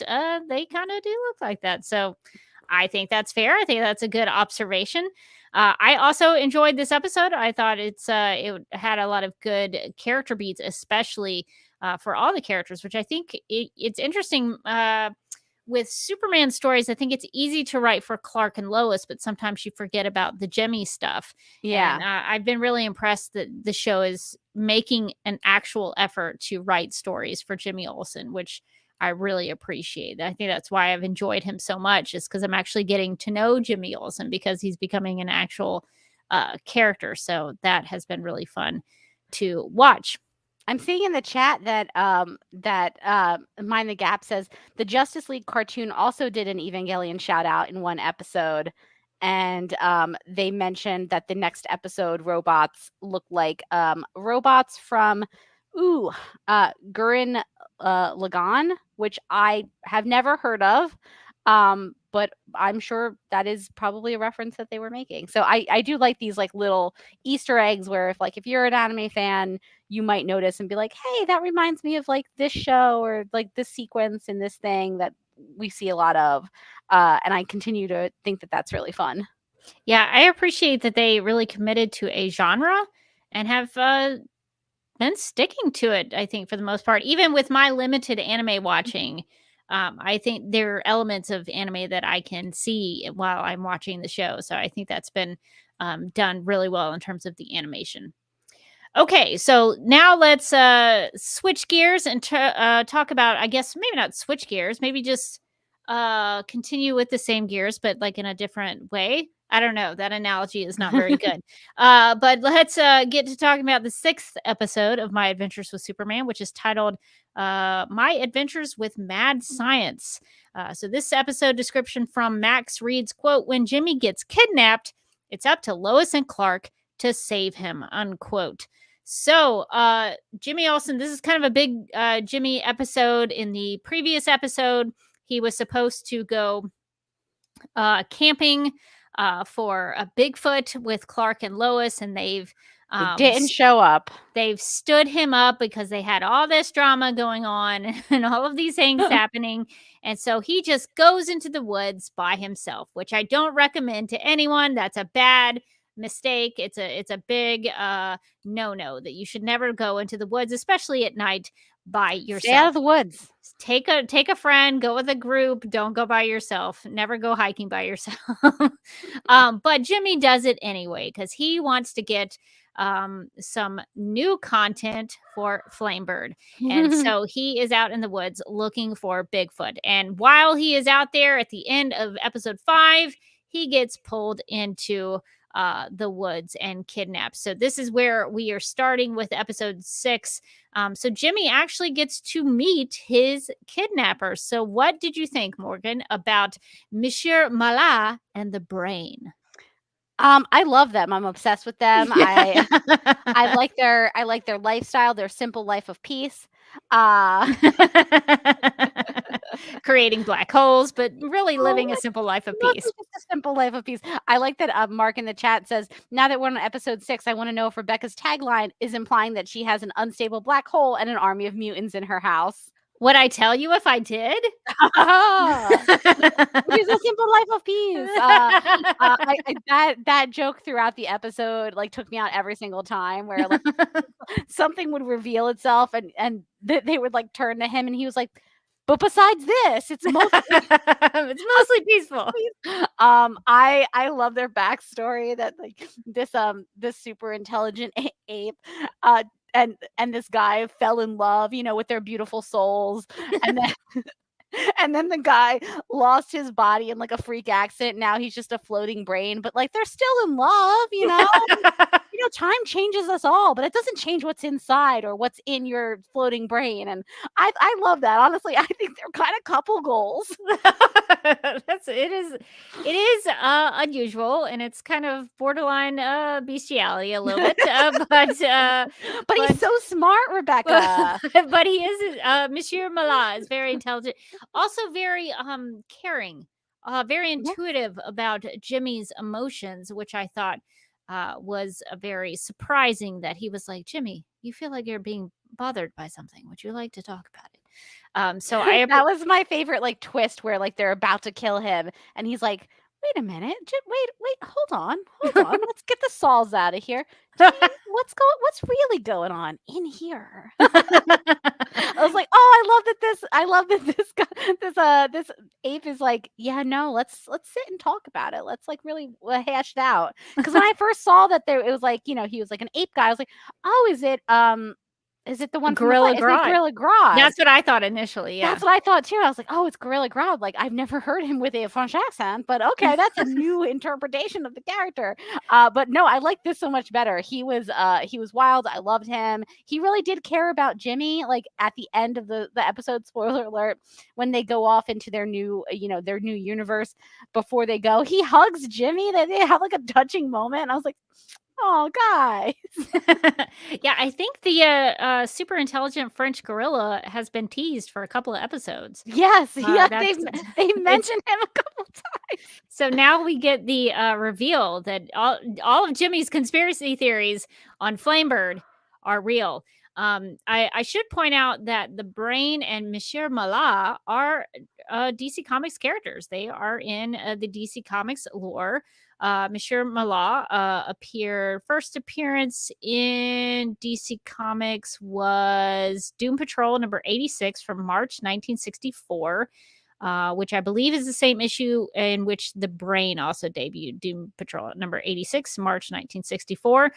they kind of do look like that. So I think that's fair. I think that's a good observation. I also enjoyed this episode. I thought it had a lot of good character beats, especially for all the characters, which I think it's interesting. With Superman stories, I think it's easy to write for Clark and Lois, but sometimes you forget about the Jimmy stuff. Yeah. And I've been really impressed that the show is making an actual effort to write stories for Jimmy Olsen, which I really appreciate. I think that's why I've enjoyed him so much, is because I'm actually getting to know Jimmy Olsen, because he's becoming an actual character. So that has been really fun to watch. I'm seeing in the chat that Mind the Gap says the Justice League cartoon also did an Evangelion shout out in one episode, and they mentioned that the next episode robots look like robots from Gurren Lagann, which I have never heard of. But I'm sure that is probably a reference that they were making. So I do like these like little Easter eggs where if you're an anime fan, you might notice and be like, hey, that reminds me of like this show or like this sequence in this thing that we see a lot of. And I continue to think that that's really fun. Yeah, I appreciate that they really committed to a genre and have been sticking to it, I think, for the most part. Even with my limited anime watching, I think there are elements of anime that I can see while I'm watching the show. So I think that's been done really well in terms of the animation. Okay, so now let's switch gears and talk about, I guess, maybe not switch gears, maybe just continue with the same gears, but like in a different way. I don't know. That analogy is not very good. But let's get to talking about the 6th episode of My Adventures with Superman, which is titled My Adventures with Mad Science. So this episode description from Max reads, quote, when Jimmy gets kidnapped, it's up to Lois and Clark to save him, unquote. So Jimmy Olsen, this is kind of a big Jimmy episode. In the previous episode, he was supposed to go camping for a Bigfoot with Clark and Lois, and they didn't show up. They've stood him up because they had all this drama going on and all of these things happening. And so he just goes into the woods by himself, which I don't recommend to anyone. That's a bad mistake. It's a big no that you should never go into the woods, especially at night, by yourself. Stay out of the woods. Take a friend, go with a group. Don't go by yourself. Never go hiking by yourself. But Jimmy does it anyway because he wants to get some new content for Flamebird. And so he is out in the woods looking for Bigfoot. And while he is out there at the end of episode 5, he gets pulled into the woods and kidnapped. So this is where we are starting with episode 6. So Jimmy actually gets to meet his kidnapper. So what did you think, Morgan, about Monsieur Malat and the brain? I love them. I'm obsessed with them. Yeah. I like their lifestyle, their simple life of peace. Creating black holes, but really living a simple life of peace. Just a simple life of peace. I like that Mark in the chat says, now that we're on episode 6, I want to know if Rebecca's tagline is implying that she has an unstable black hole and an army of mutants in her house. Would I tell you if I did? It is a simple life of peace. That joke throughout the episode like took me out every single time where like something would reveal itself and they would like turn to him and he was like, but besides this, it's mostly It's mostly peaceful. I love their backstory that like this super intelligent ape and this guy fell in love, with their beautiful souls, and then and then the guy lost his body in like a freak accident. Now he's just a floating brain, but like they're still in love. Time changes us all, but it doesn't change what's inside or what's in your floating brain. And I love that. Honestly, I think they're kind of couple goals. It is unusual, and it's kind of borderline bestiality a little bit, but he's so smart, Rebecca. But he is Monsieur Malat is very intelligent, also very caring, very intuitive about Jimmy's emotions, which I thought was very surprising. That he was like, Jimmy, you feel like you're being bothered by something. Would you like to talk about it? So that was my favorite like twist where like they're about to kill him and he's like, wait a minute, wait, hold on, let's get the saws out of here. Jimmy, what's really going on in here? I was like, oh, I love that this guy, this ape is like, yeah, no, let's sit and talk about it. Let's like really hash it out. Because when I first saw that it was like, he was like an ape guy. I was like, oh, is it the one Gorilla Grodd? Gorilla Grodd. That's what I thought initially. Yeah, that's what I thought too. I was like, oh, it's Gorilla Grodd. Like I've never heard him with a French accent, but okay, that's a new interpretation of the character. But no, I like this so much better. He was wild. I loved him. He really did care about Jimmy. Like at the end of the episode, spoiler alert, when they go off into their new universe, before they go, he hugs Jimmy. They have like a touching moment. And I was like, oh, guys. Yeah, I think the super intelligent French gorilla has been teased for a couple of episodes. Yes, they mentioned him a couple times. So now we get the reveal that all of Jimmy's conspiracy theories on Flamebird are real. I should point out that the Brain and Monsieur Malat are DC Comics characters. They are in the DC Comics lore. Monsieur Malat first appearance in DC Comics was Doom Patrol number 86 from March 1964. Which I believe is the same issue in which the Brain also debuted, Doom Patrol number 86, March 1964.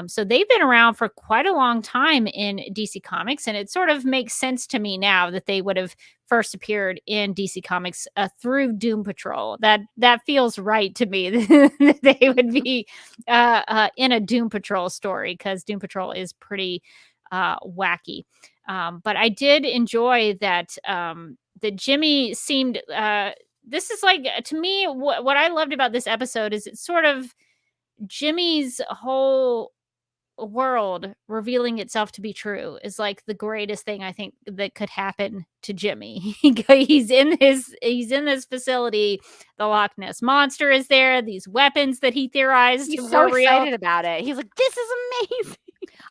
So they've been around for quite a long time in DC Comics, and it sort of makes sense to me now that they would have first appeared in DC Comics through Doom Patrol. That feels right to me that they would be in a Doom Patrol story, because Doom Patrol is pretty wacky. But I did enjoy that that Jimmy seemed this is like, to me, what I loved about this episode is it's sort of Jimmy's whole world revealing itself to be true is like the greatest thing I think that could happen to Jimmy. He's in this facility. The Loch Ness monster is there. These weapons that he theorized He's were so real. excited about it. He's like, this is amazing.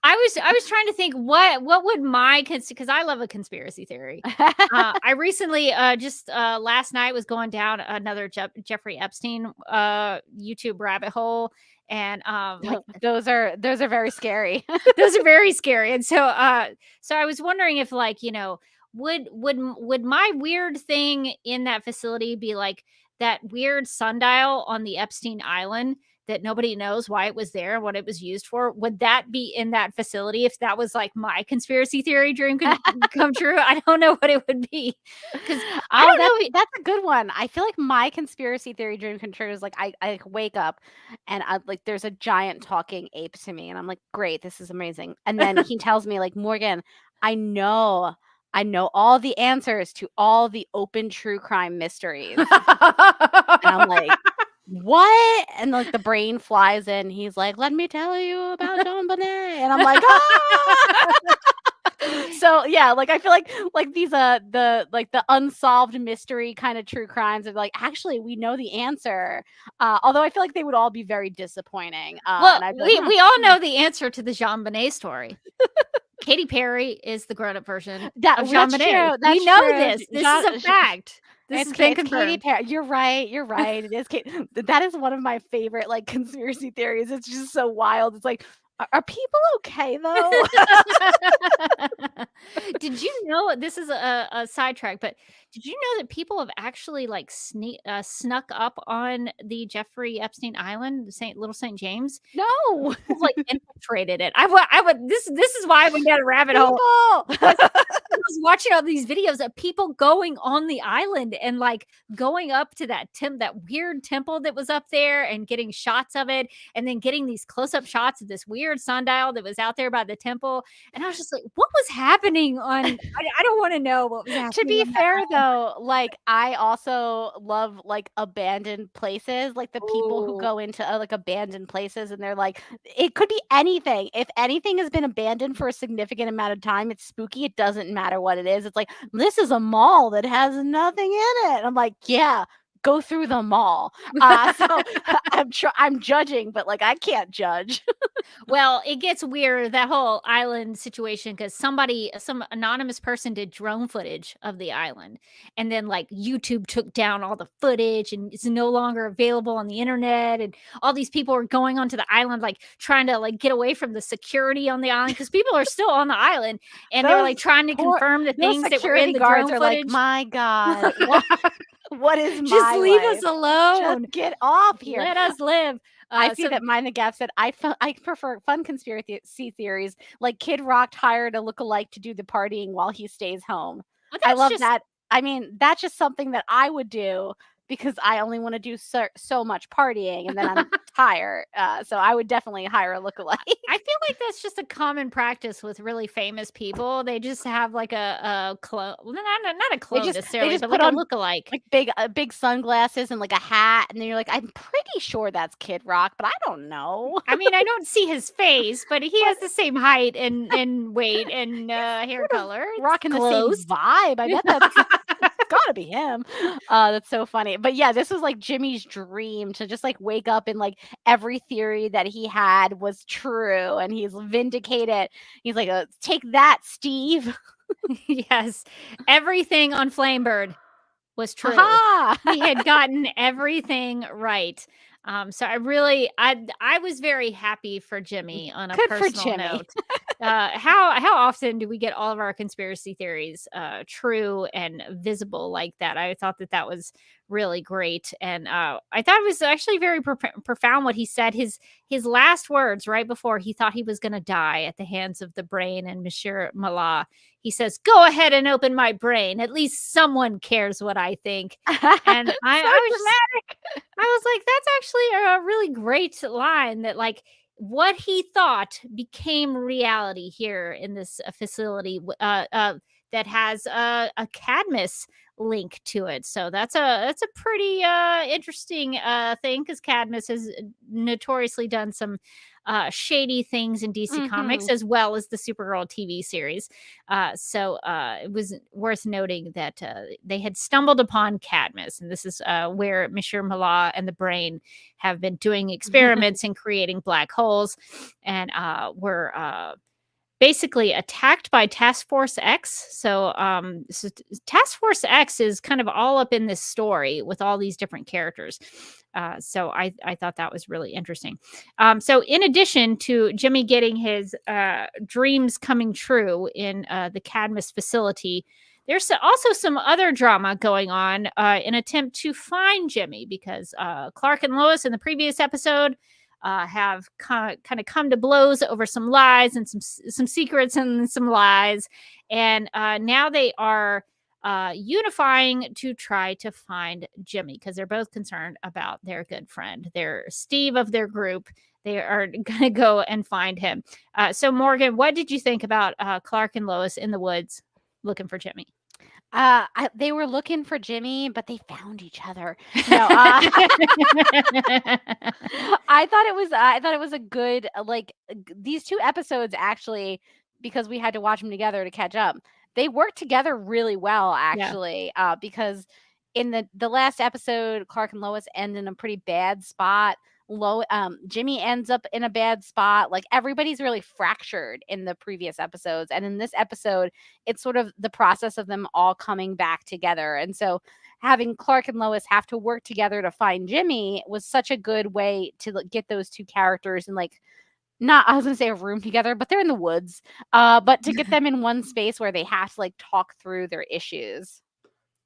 I was trying to think what would my, because I love a conspiracy theory. I recently just last night was going down another Jeffrey Epstein YouTube rabbit hole, and like, those are very scary. those are very scary. And so I was wondering if, like, would my weird thing in that facility be like that weird sundial on the Epstein Island that nobody knows why it was there and what it was used for? Would that be in that facility if that was like my conspiracy theory dream could come true? I don't know what it would be. Because I don't know. That's a good one. I feel like my conspiracy theory dream come true is like I wake up and like there's a giant talking ape to me and I'm like, great, this is amazing. And then he tells me like, Morgan, I know all the answers to all the open true crime mysteries. And I'm like, what? And like the brain flies in. He's like, let me tell you about John Bonet. And I'm like, ah! So yeah, like I feel like these the unsolved mystery kind of true crimes are like, actually we know the answer. Although I feel like they would all be very disappointing. Well, we all know the answer to the Jean Bonnet story. Katy Perry is the grown-up version of That's Jean Monnet. true. That's We know true. this. This Jean- is a fact. This has been It's Katy confirmed. Perry. You're right. You're right. It is. That is one of my favorite like conspiracy theories. It's just so wild. It's like, are people okay though? Did you know this is a sidetrack, but did you know that people have actually like snuck up on the Jeffrey Epstein Island, the Little St. James? No. People, like infiltrated it. I would. This is why I went down a rabbit hole. People. I was watching all these videos of people going on the island and like going up to that weird temple that was up there and getting shots of it, and then getting these close-up shots of this weird sundial that was out there by the temple. And I was just like, what was happening on? I don't want to know what was happening. To be on that fair island. though, like I also love like abandoned places, like the people who Ooh. go into like abandoned places and they're like, it could be anything. If anything has been abandoned for a significant amount of time, it's spooky. It doesn't matter what it is. It's like, this is a mall that has nothing in it. I'm like, yeah, go through the mall. So I'm judging, but like I can't judge. Well, it gets weird, that whole island situation, because some anonymous person did drone footage of the island, and then like YouTube took down all the footage and it's no longer available on the internet. And all these people are going onto the island, like trying to like get away from the security on the island, because people are still on the island and they're like trying to confirm the Those things that were security in the guards drone are like, footage. my God, what is my Just leave life? us alone. Just get off here. Let us live. I see that Mind the Gap said, I prefer fun conspiracy theories, like Kid Rock hired a lookalike to do the partying while he stays home. Well, I that's love just- that. I mean, that's just something that I would do because I only want to do so much partying and then I'm tired. So I would definitely hire a lookalike. I feel like that's just a common practice with really famous people. They just have like a clone, not a clone necessarily, just but put like on, a lookalike. Like big sunglasses and like a hat, and then you're like, I'm pretty sure that's Kid Rock, but I don't know. I mean, I don't see his face, but he has the same height and weight and hair color. It's Rocking close. the same vibe. I bet that's gotta be him. That's so funny. But yeah, this was like Jimmy's dream to just like wake up and like every theory that he had was true, and he's vindicated. He's like, take that, Steve. Yes, everything on Flamebird was true. Aha! He had gotten everything right. So I was very happy for Jimmy on a Good for personal Jimmy. note. How often do we get all of our conspiracy theories true and visible like that? I thought that was really great, and I thought it was actually very profound what he said. His last words right before he thought he was going to die at the hands of the brain and Monsieur Malat. He says, "Go ahead and open my brain. At least someone cares what I think." And I was like, that's actually a really great line, that like what he thought became reality here in this facility that has a Cadmus link to it. So that's a pretty interesting thing, because Cadmus has notoriously done some shady things in DC Comics, as well as the Supergirl TV series. So it was worth noting that they had stumbled upon Cadmus, and this is where Monsieur Malat and the Brain have been doing experiments in creating black holes, and were basically attacked by Task Force X. So, Task Force X is kind of all up in this story with all these different characters. So I thought that was really interesting. So in addition to Jimmy getting his dreams coming true in the Cadmus facility, there's also some other drama going on in attempt to find Jimmy, because Clark and Lois in the previous episode have kind of come to blows over some lies and some secrets and some lies, and now they are unifying to try to find Jimmy, because they're both concerned about their good friend, their Steve of their group. They are going to go and find him. So Morgan, what did you think about Clark and Lois in the woods looking for Jimmy? They were looking for Jimmy, but they found each other. No, I thought it was a good these two episodes actually, because we had to watch them together to catch up. They worked together really well, actually, because in the last episode, Clark and Lois end in a pretty bad spot. Jimmy ends up in a bad spot. Like everybody's really fractured in the previous episodes, and in this episode, it's sort of the process of them all coming back together. And so, having Clark and Lois have to work together to find Jimmy was such a good way to get those two characters in like not I was gonna say a room together, but they're in the woods. But to get them in one space where they have to like talk through their issues.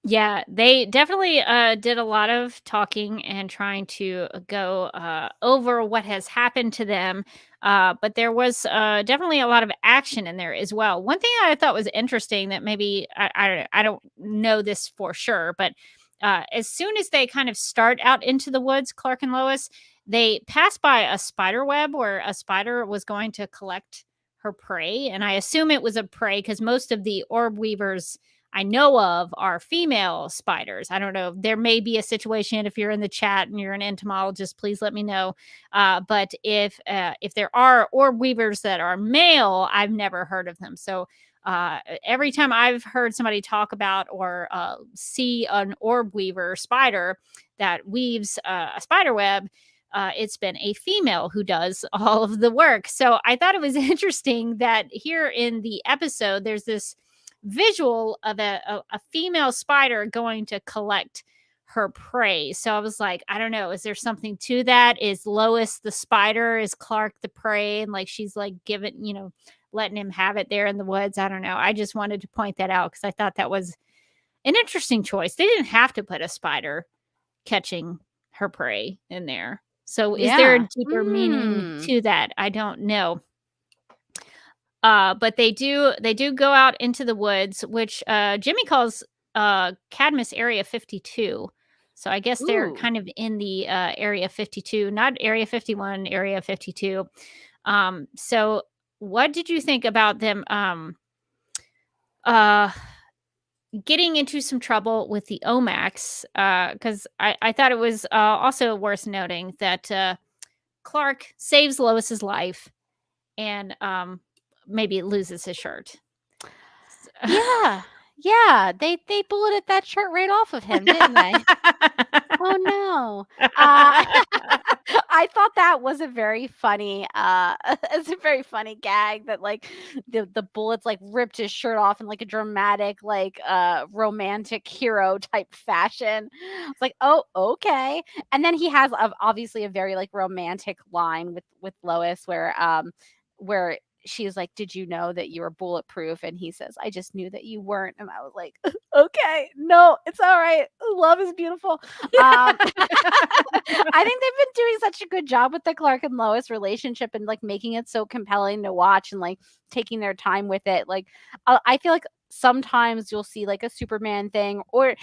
Yeah, they definitely did a lot of talking and trying to go over what has happened to them. But there was definitely a lot of action in there as well. One thing I thought was interesting that maybe I don't know this for sure, but as soon as they kind of start out into the woods, Clark and Lois, they pass by a spider web where a spider was going to collect her prey. And I assume it was a prey because most of the orb weavers I know of are female spiders. I don't know. There may be a situation if you're in the chat and you're an entomologist, please let me know. But if there are orb weavers that are male, I've never heard of them. So every time I've heard somebody talk about or see an orb weaver spider that weaves a spider web, it's been a female who does all of the work. So I thought it was interesting that here in the episode, there's this visual of a female spider going to collect her prey. So I was like, I don't know, is there something to that? Is Lois the spider? Is Clark the prey? And like she's like giving, letting him have it there in the woods. I don't know. I just wanted to point that out because I thought that was an interesting choice. They didn't have to put a spider catching her prey in there. So is there a deeper meaning to that? I don't know. But they do go out into the woods, which Jimmy calls Cadmus Area 52. So I guess they're kind of in the Area 52, not Area 51, Area 52. So what did you think about them getting into some trouble with the Omax? Because I thought it was also worth noting that Clark saves Lois's life and maybe loses his shirt. Yeah, they bulleted that shirt right off of him, didn't they? Oh no. I thought that was a very funny it's a very funny gag that like the bullets like ripped his shirt off in like a dramatic like romantic hero type fashion. It's like, oh, okay. And then he has obviously a very like romantic line with Lois where she's like, did you know that you were bulletproof? And he says, I just knew that you weren't. And I was like, okay, no, it's all right. Love is beautiful. I think they've been doing such a good job with the Clark and Lois relationship and like making it so compelling to watch and like taking their time with it. Like, I feel like sometimes you'll see like a Superman thing or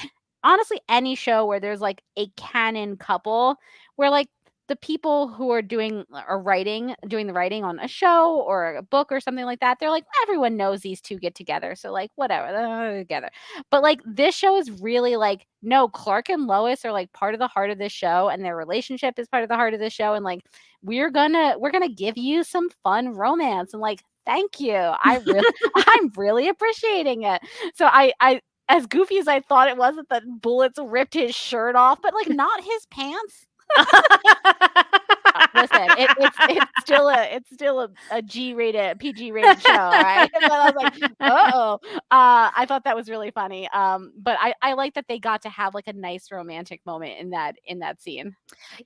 honestly any show where there's like a canon couple where like the people who are doing the writing on a show or a book or something like that, they're like, everyone knows these two get together. So like, whatever, they're together. But like this show is really like, no, Clark and Lois are like part of the heart of this show and their relationship is part of the heart of this show. And like, we're gonna give you some fun romance. And like, thank you. I'm really appreciating it. So I as goofy as I thought it was that the bullets ripped his shirt off, but like not his pants. Listen, it's still a G-rated, PG-rated show, right? But I was like, I thought that was really funny. But I like that they got to have like a nice romantic moment in that scene.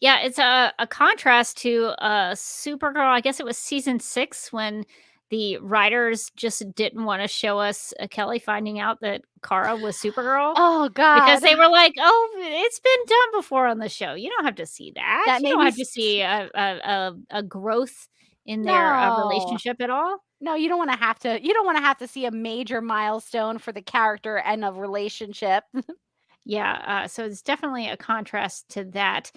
Yeah, it's a contrast to Supergirl. I guess it was season 6 when the writers just didn't want to show us Kelly finding out that Kara was Supergirl. Oh God! Because they were like, "Oh, it's been done before on the show. You don't have to see that. You don't have to see a growth in their relationship at all." No, you don't want to have to. You don't want to have to see a major milestone for the character and a relationship. Yeah, so it's definitely a contrast to that.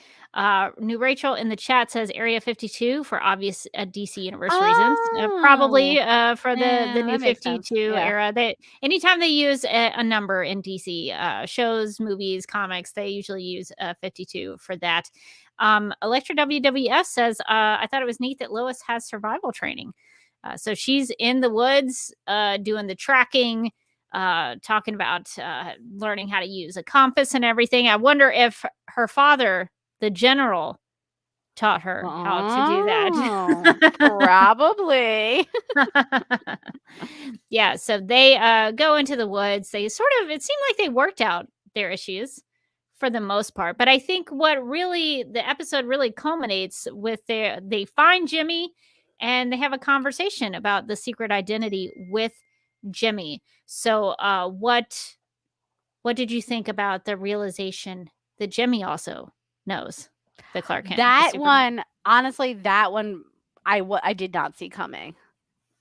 New Rachel in the chat says Area 52 for obvious DC Universe reasons. Probably for the New 52 era. Anytime they use a number in DC shows, movies, comics, they usually use 52 for that. Electra WWF says, I thought it was neat that Lois has survival training. So she's in the woods doing the tracking, talking about learning how to use a compass and everything. I wonder if her father, the general, taught her how to do that. Probably. Yeah, so they go into the woods. They sort of, it seemed like they worked out their issues for the most part. But I think what really the episode really culminates with they find Jimmy and they have a conversation about the secret identity with Jimmy. So what did you think about the realization that Jimmy also knows that Clark Kent is That Superman? one, honestly, I did not see coming.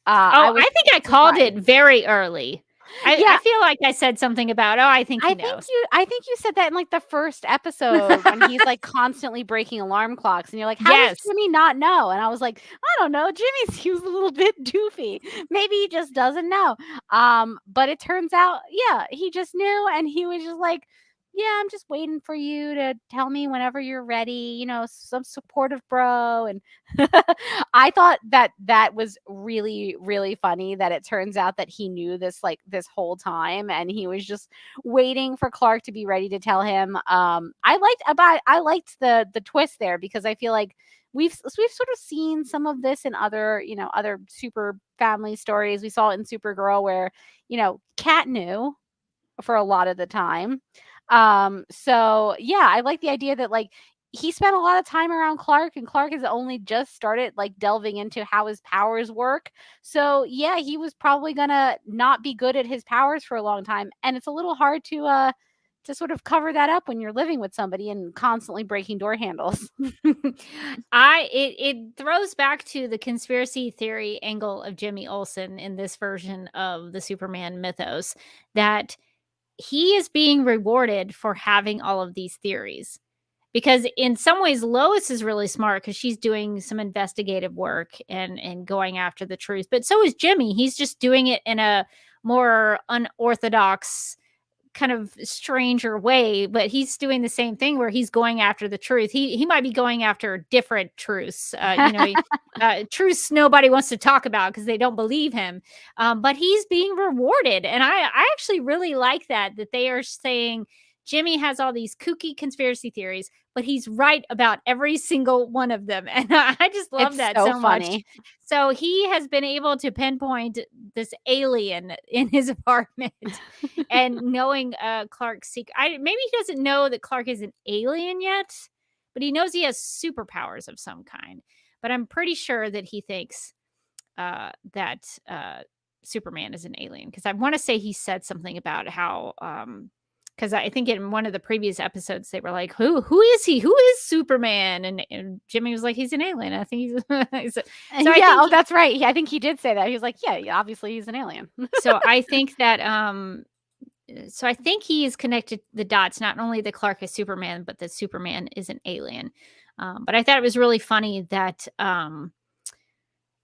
Oh, I was I think I called surprised. it very early. I Yeah, feel like I said something about, I think he knows. I think you said that in like the first episode when he's like constantly breaking alarm clocks, and you're like, how does Yes. Jimmy not know? And I was like, I don't know. Jimmy seems a little bit doofy. Maybe he just doesn't know. But it turns out, yeah, he just knew, and he was just like, yeah, I'm just waiting for you to tell me whenever you're ready. Some supportive bro. And I thought that was really, really funny that it turns out that he knew this like this whole time, and he was just waiting for Clark to be ready to tell him. I liked the twist there, because I feel like we've sort of seen some of this in other super family stories. We saw it in Supergirl where Kat knew for a lot of the time. So yeah, I like the idea that like he spent a lot of time around Clark, and Clark has only just started like delving into how his powers work. So yeah, he was probably gonna not be good at his powers for a long time. And it's a little hard to sort of cover that up when you're living with somebody and constantly breaking door handles. It throws back to the conspiracy theory angle of Jimmy Olsen in this version of the Superman mythos, that he is being rewarded for having all of these theories. Because in some ways, Lois is really smart because she's doing some investigative work and going after the truth. But so is Jimmy. He's just doing it in a more unorthodox, kind of stranger way, but he's doing the same thing where he's going after the truth. He might be going after different truths, truths nobody wants to talk about because they don't believe him. But he's being rewarded, and I actually really like that they are saying Jimmy has all these kooky conspiracy theories, but he's right about every single one of them, and I just love It's that so so much. funny. So he has been able to pinpoint this alien in his apartment and knowing Clark's secret. Maybe he doesn't know that Clark is an alien yet, but he knows he has superpowers of some kind. But I'm pretty sure that he thinks that Superman is an alien, because I want to say he said something about how because I think in one of the previous episodes they were like, who is he? Who is Superman? And Jimmy was like, he's an alien. I think he's so Yeah, that's right. I think he did say that. He was like, yeah, obviously he's an alien. so I think that so I think he is connected the dots, not only that Clark is Superman, but that Superman is an alien. But I thought it was really funny that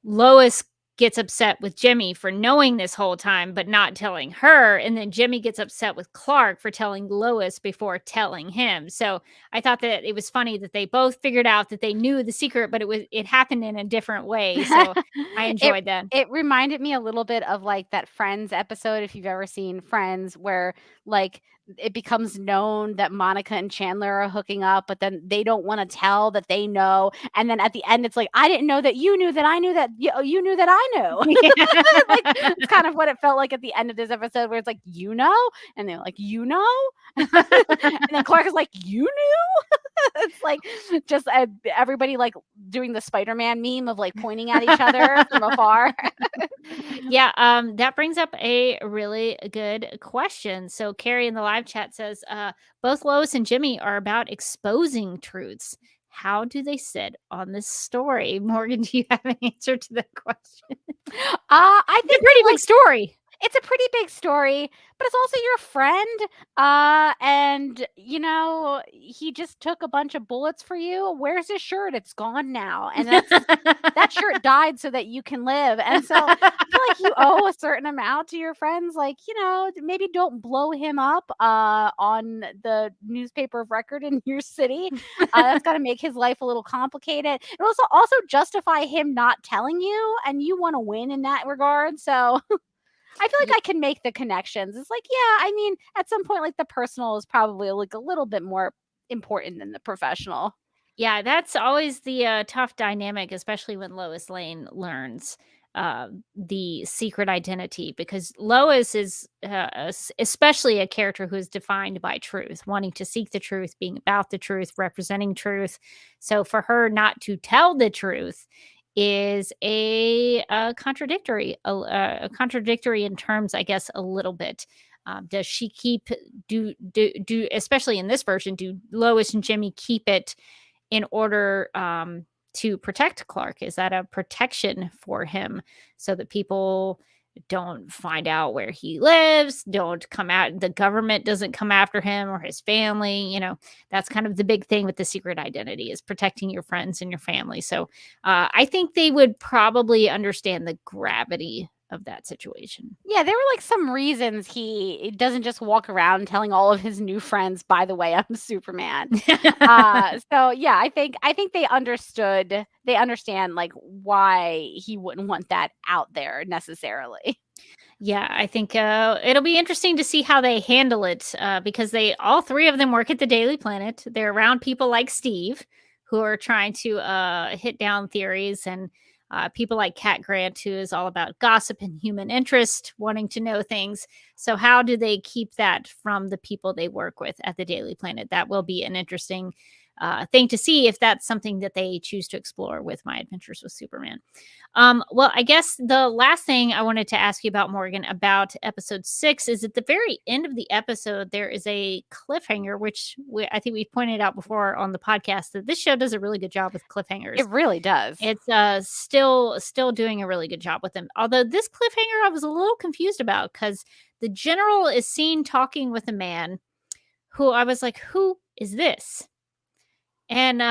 Lois gets upset with Jimmy for knowing this whole time, but not telling her. And then Jimmy gets upset with Clark for telling Lois before telling him. So I thought that it was funny that they both figured out that they knew the secret, but it happened in a different way. So I enjoyed that. It reminded me a little bit of like that Friends episode, if you've ever seen Friends, where like it becomes known that Monica and Chandler are hooking up, but then they don't want to tell that they know. And then at the end, it's like, I didn't know that you knew that I knew that you knew that I knew. Like, it's kind of what it felt like at the end of this episode, where it's like, and they're like, and then Clark is like, you knew. It's like just everybody like doing the Spider-Man meme of like pointing at each other from afar. Yeah, that brings up a really good question. So Carrie in the live chat says, both Lois and Jimmy are about exposing truths. How do they sit on this story? Morgan, do you have an answer to that question? I think It's a pretty big story. It's a pretty big story, but it's also your friend. And he just took a bunch of bullets for you. Where's his shirt? It's gone now. And that shirt died so that you can live. And so I feel like you owe a certain amount to your friends. Like, maybe don't blow him up on the newspaper of record in your city. That's got to make his life a little complicated. And also justify him not telling you. And you want to win in that regard. So I feel like I can make the connections. It's like, yeah, I mean, at some point, like the personal is probably like a little bit more important than the professional. Yeah, that's always the tough dynamic, especially when Lois Lane learns the secret identity, because Lois is especially a character who is defined by truth, wanting to seek the truth, being about the truth, representing truth. So for her not to tell the truth is a contradictory, a contradictory in terms, I guess, a little bit. Does she keep do especially in this version? Do Lois and Jimmy keep it in order to protect Clark? Is that a protection for him so that people don't find out where he lives, don't come out, the government doesn't come after him or his family? That's kind of the big thing with the secret identity, is protecting your friends and your family. So I think they would probably understand the gravity of that situation. Yeah, there were like some reasons he doesn't just walk around telling all of his new friends, by the way, I'm Superman. So yeah, I think they understand like why he wouldn't want that out there necessarily. Yeah, I think it'll be interesting to see how they handle it, because they all three of them work at the Daily Planet. They're around people like Steve, who are trying to hit down theories, and people like Cat Grant, who is all about gossip and human interest, wanting to know things. So, how do they keep that from the people they work with at the Daily Planet? That will be an interesting thing to see if that's something that they choose to explore with My Adventures with Superman. Well, I guess the last thing I wanted to ask you about, Morgan, about episode 6 is at the very end of the episode, there is a cliffhanger, which I think we've pointed out before on the podcast that this show does a really good job with cliffhangers. It really does. It's still doing a really good job with them. Although this cliffhanger I was a little confused about, because the general is seen talking with a man who I was like, who is this? And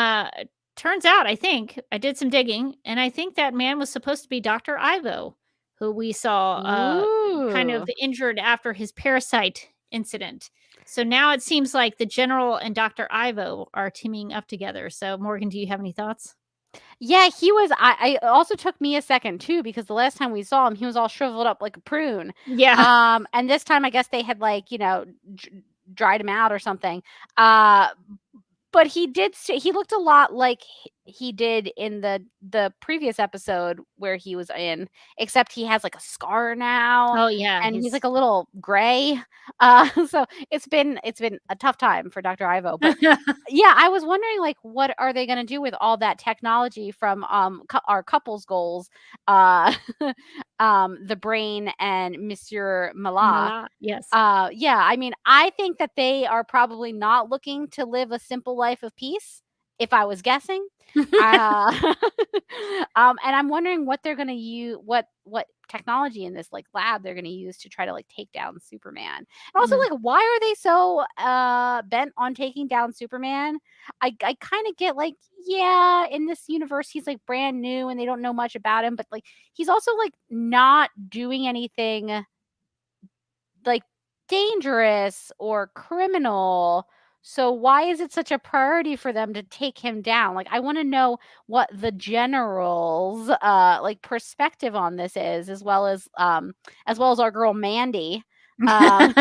turns out, I think I did some digging, and I think that man was supposed to be Dr. Ivo, who we saw kind of Ooh. injured after his parasite incident. So now it seems like the general and Dr. Ivo are teaming up together. So, Morgan, do you have any thoughts? Yeah, he was. I also took me a second too, because the last time we saw him, he was all shriveled up like a prune. Yeah. And this time I guess they had like dried him out or something. Uh, but he looked a lot like he did in the previous episode where he was in, except he has like a scar now, Oh, yeah. and he's like a little gray. So it's been a tough time for Dr. Ivo. But yeah, I was wondering, like, what are they gonna do with all that technology from our couple's goals, uh, the Brain and Monsieur Mala. Mala, yes. Yeah, I mean, I think that they are probably not looking to live a simple life of peace, if I was guessing. Uh, and I'm wondering what they're gonna use, what technology in this like lab they're gonna use to try to like take down Superman. And also, Mm. like, why are they so bent on taking down Superman? I kind of get like, yeah, in this universe he's like brand new and they don't know much about him, but like he's also like not doing anything like dangerous or criminal. So why is it such a priority for them to take him down? Like, I want to know what the general's like perspective on this is, as well as our girl Mandy. Um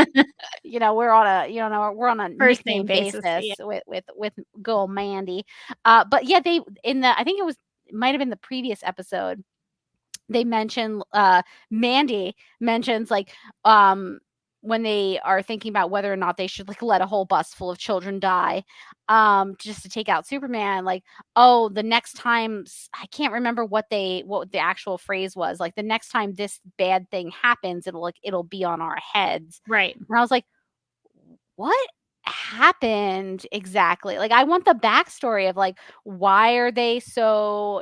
we're on a First name nickname basis. basis Yeah. with girl Mandy. But yeah, they in the I think it might have been the previous episode, they mention Mandy mentions like when they are thinking about whether or not they should like let a whole bus full of children die just to take out Superman, like, oh, the next time I can't remember what the actual phrase was, like, the next time this bad thing happens, it'll be on our heads. Right. And I was like, what happened exactly? Like, I want the backstory of like, why are they so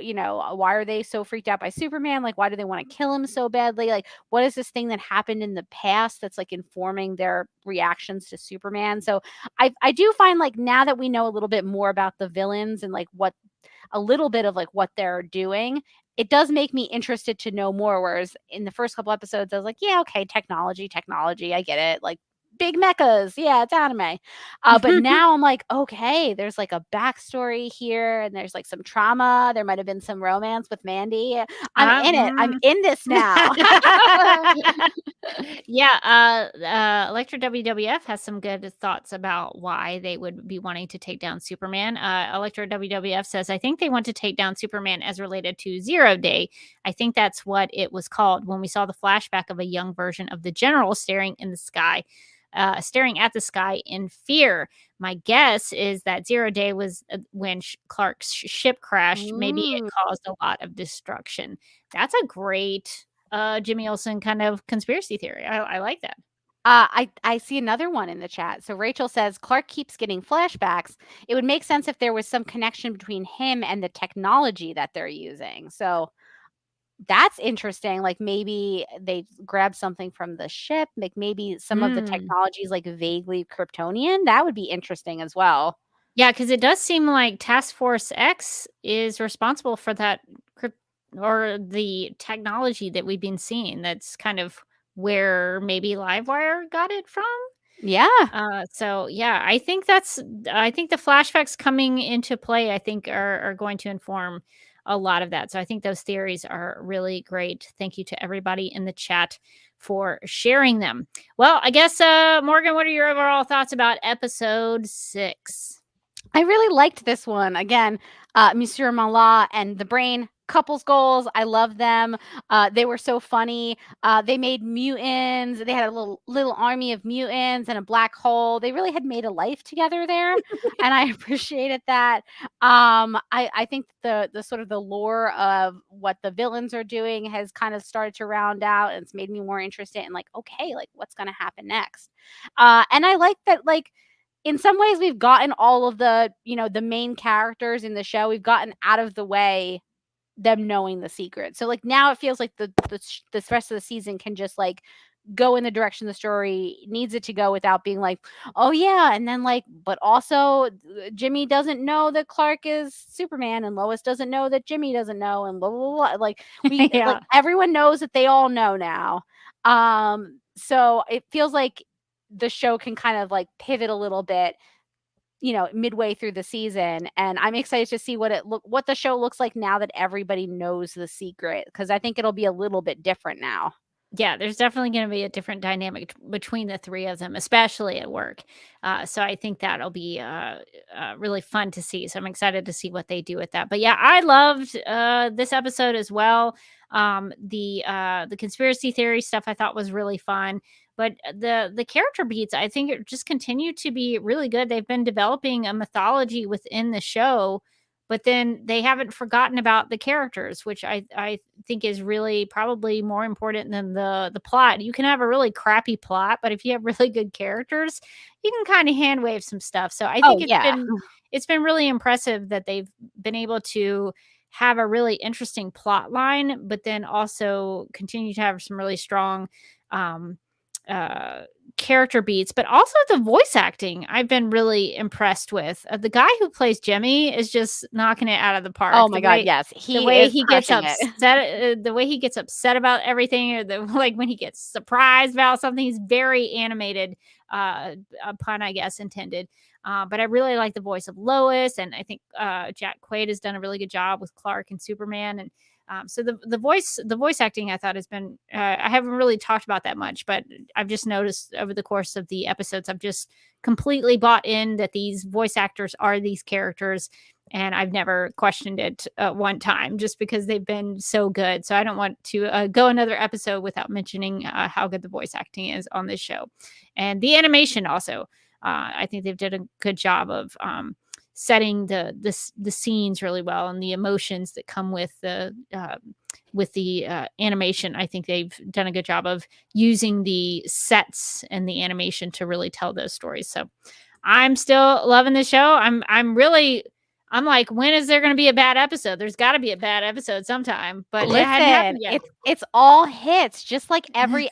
freaked out by Superman? Like, why do they want to kill him so badly? Like, what is this thing that happened in the past that's like informing their reactions to Superman? So I do find like now that we know a little bit more about the villains and like what a little bit of like what they're doing, it does make me interested to know more. Whereas in the first couple episodes, I was like, yeah, okay, technology, I get it. Like, big mechas. Yeah, it's anime. But now I'm like, okay, there's like a backstory here, and there's like some trauma. There might have been some romance with Mandy. I'm in it. I'm in this now. Electra WWF has some good thoughts about why they would be wanting to take down Superman. Electra WWF says, I think they want to take down Superman as related to Zero Day. I think that's what it was called when we saw the flashback of a young version of the General staring at the sky in fear. My guess is that Zero Day was when Clark's ship crashed. Maybe it caused a lot of destruction. That's a great Jimmy Olsen kind of conspiracy theory. I like that. I see another one in the chat. So Rachel says Clark keeps getting flashbacks. It would make sense if there was some connection between him and the technology that they're using. So that's interesting. Like maybe they grabbed something from the ship. Like maybe some of the technology is like vaguely Kryptonian. That would be interesting as well. Yeah, because it does seem like Task Force X is responsible for that or the technology that we've been seeing. That's kind of where maybe Livewire got it from. Yeah. So yeah, I think the flashbacks coming into play, I think are going to inform a lot of that. So I think those theories are really great. Thank you to everybody in the chat for sharing them. Well, I guess Morgan, what are your overall thoughts about episode 6? I really liked this one. Again, Monsieur Mallah and the Brain couples goals. I love them. They were so funny. They made mutants. They had a little army of mutants and a black hole. They really had made a life together there, and I appreciated that. I think the sort of the lore of what the villains are doing has kind of started to round out, and it's made me more interested in like, okay, like what's going to happen next. And I like that, like, in some ways we've gotten all of the, the main characters in the show, we've gotten out of the way them knowing the secret. So like now it feels like the rest of the season can just like go in the direction the story needs it to go without being like, oh yeah, and then like, but also Jimmy doesn't know that Clark is Superman, and Lois doesn't know that Jimmy doesn't know, and blah blah blah. Like like everyone knows that they all know now. So it feels like the show can kind of like pivot a little bit, midway through the season, and I'm excited to see what the show looks like now that everybody knows the secret, because I think it'll be a little bit different now. Yeah, there's definitely going to be a different dynamic between the three of them, especially at work. So I think that'll be really fun to see. So I'm excited to see what they do with that. But yeah, I loved this episode as well. The conspiracy theory stuff I thought was really fun. But the character beats, I think, it just continue to be really good. They've been developing a mythology within the show, but then they haven't forgotten about the characters, which I think is really probably more important than the plot. You can have a really crappy plot, but if you have really good characters, you can kind of hand wave some stuff. So I think it's been really impressive that they've been able to have a really interesting plot line, but then also continue to have some really strong character beats, but also the voice acting I've been really impressed with. The guy who plays Jimmy is just knocking it out of the park. Oh my god, yes. The way he gets upset, the way he gets upset about everything, or like when he gets surprised about something, he's very animated, a pun I guess intended. But I really like the voice of Lois, and I think Jack Quaid has done a really good job with Clark and Superman. And so the voice acting I thought has been, I haven't really talked about that much, but I've just noticed over the course of the episodes, I've just completely bought in that these voice actors are these characters, and I've never questioned it one time, just because they've been so good. So I don't want to go another episode without mentioning how good the voice acting is on this show. And the animation also, I think they've done a good job of setting the scenes really well, and the emotions that come with the animation. I think they've done a good job of using the sets and the animation to really tell those stories. So I'm still loving the show. I'm like, when is there going to be a bad episode? There's got to be a bad episode sometime, but listen, it hadn't happened yet. It's all hits, just like every